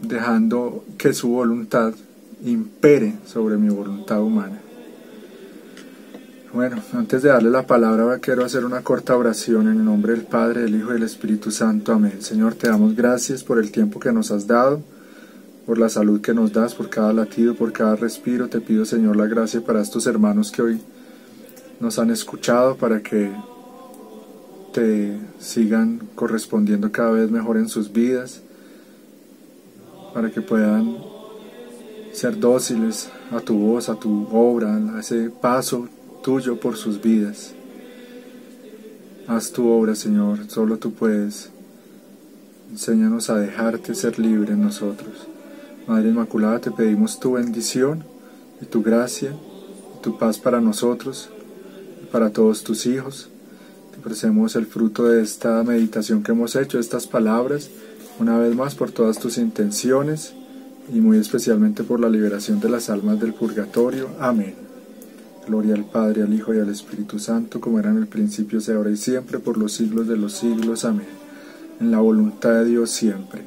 Speaker 1: Dejando que su voluntad impere sobre mi voluntad humana. Bueno, antes de darle la palabra quiero hacer una corta oración en el nombre del Padre, del Hijo y del Espíritu Santo. Amén. Señor, te damos gracias por el tiempo que nos has dado, por la salud que nos das, por cada latido, por cada respiro. Te pido, Señor, la gracia para estos hermanos que hoy nos han escuchado, para que te sigan correspondiendo cada vez mejor en sus vidas, para que puedan ser dóciles a tu voz, a tu obra, a ese paso tuyo por sus vidas. Haz tu obra, Señor, solo tú puedes. Enséñanos a dejarte ser libre en nosotros. Madre Inmaculada, te pedimos tu bendición y tu gracia y tu paz para nosotros y para todos tus hijos. Te ofrecemos el fruto de esta meditación que hemos hecho, estas palabras, una vez más por todas tus intenciones y muy especialmente por la liberación de las almas del purgatorio. Amén. Gloria al Padre, al Hijo y al Espíritu Santo, como era en el principio, sea ahora y siempre, por los siglos de los siglos. Amén. En la voluntad de Dios siempre.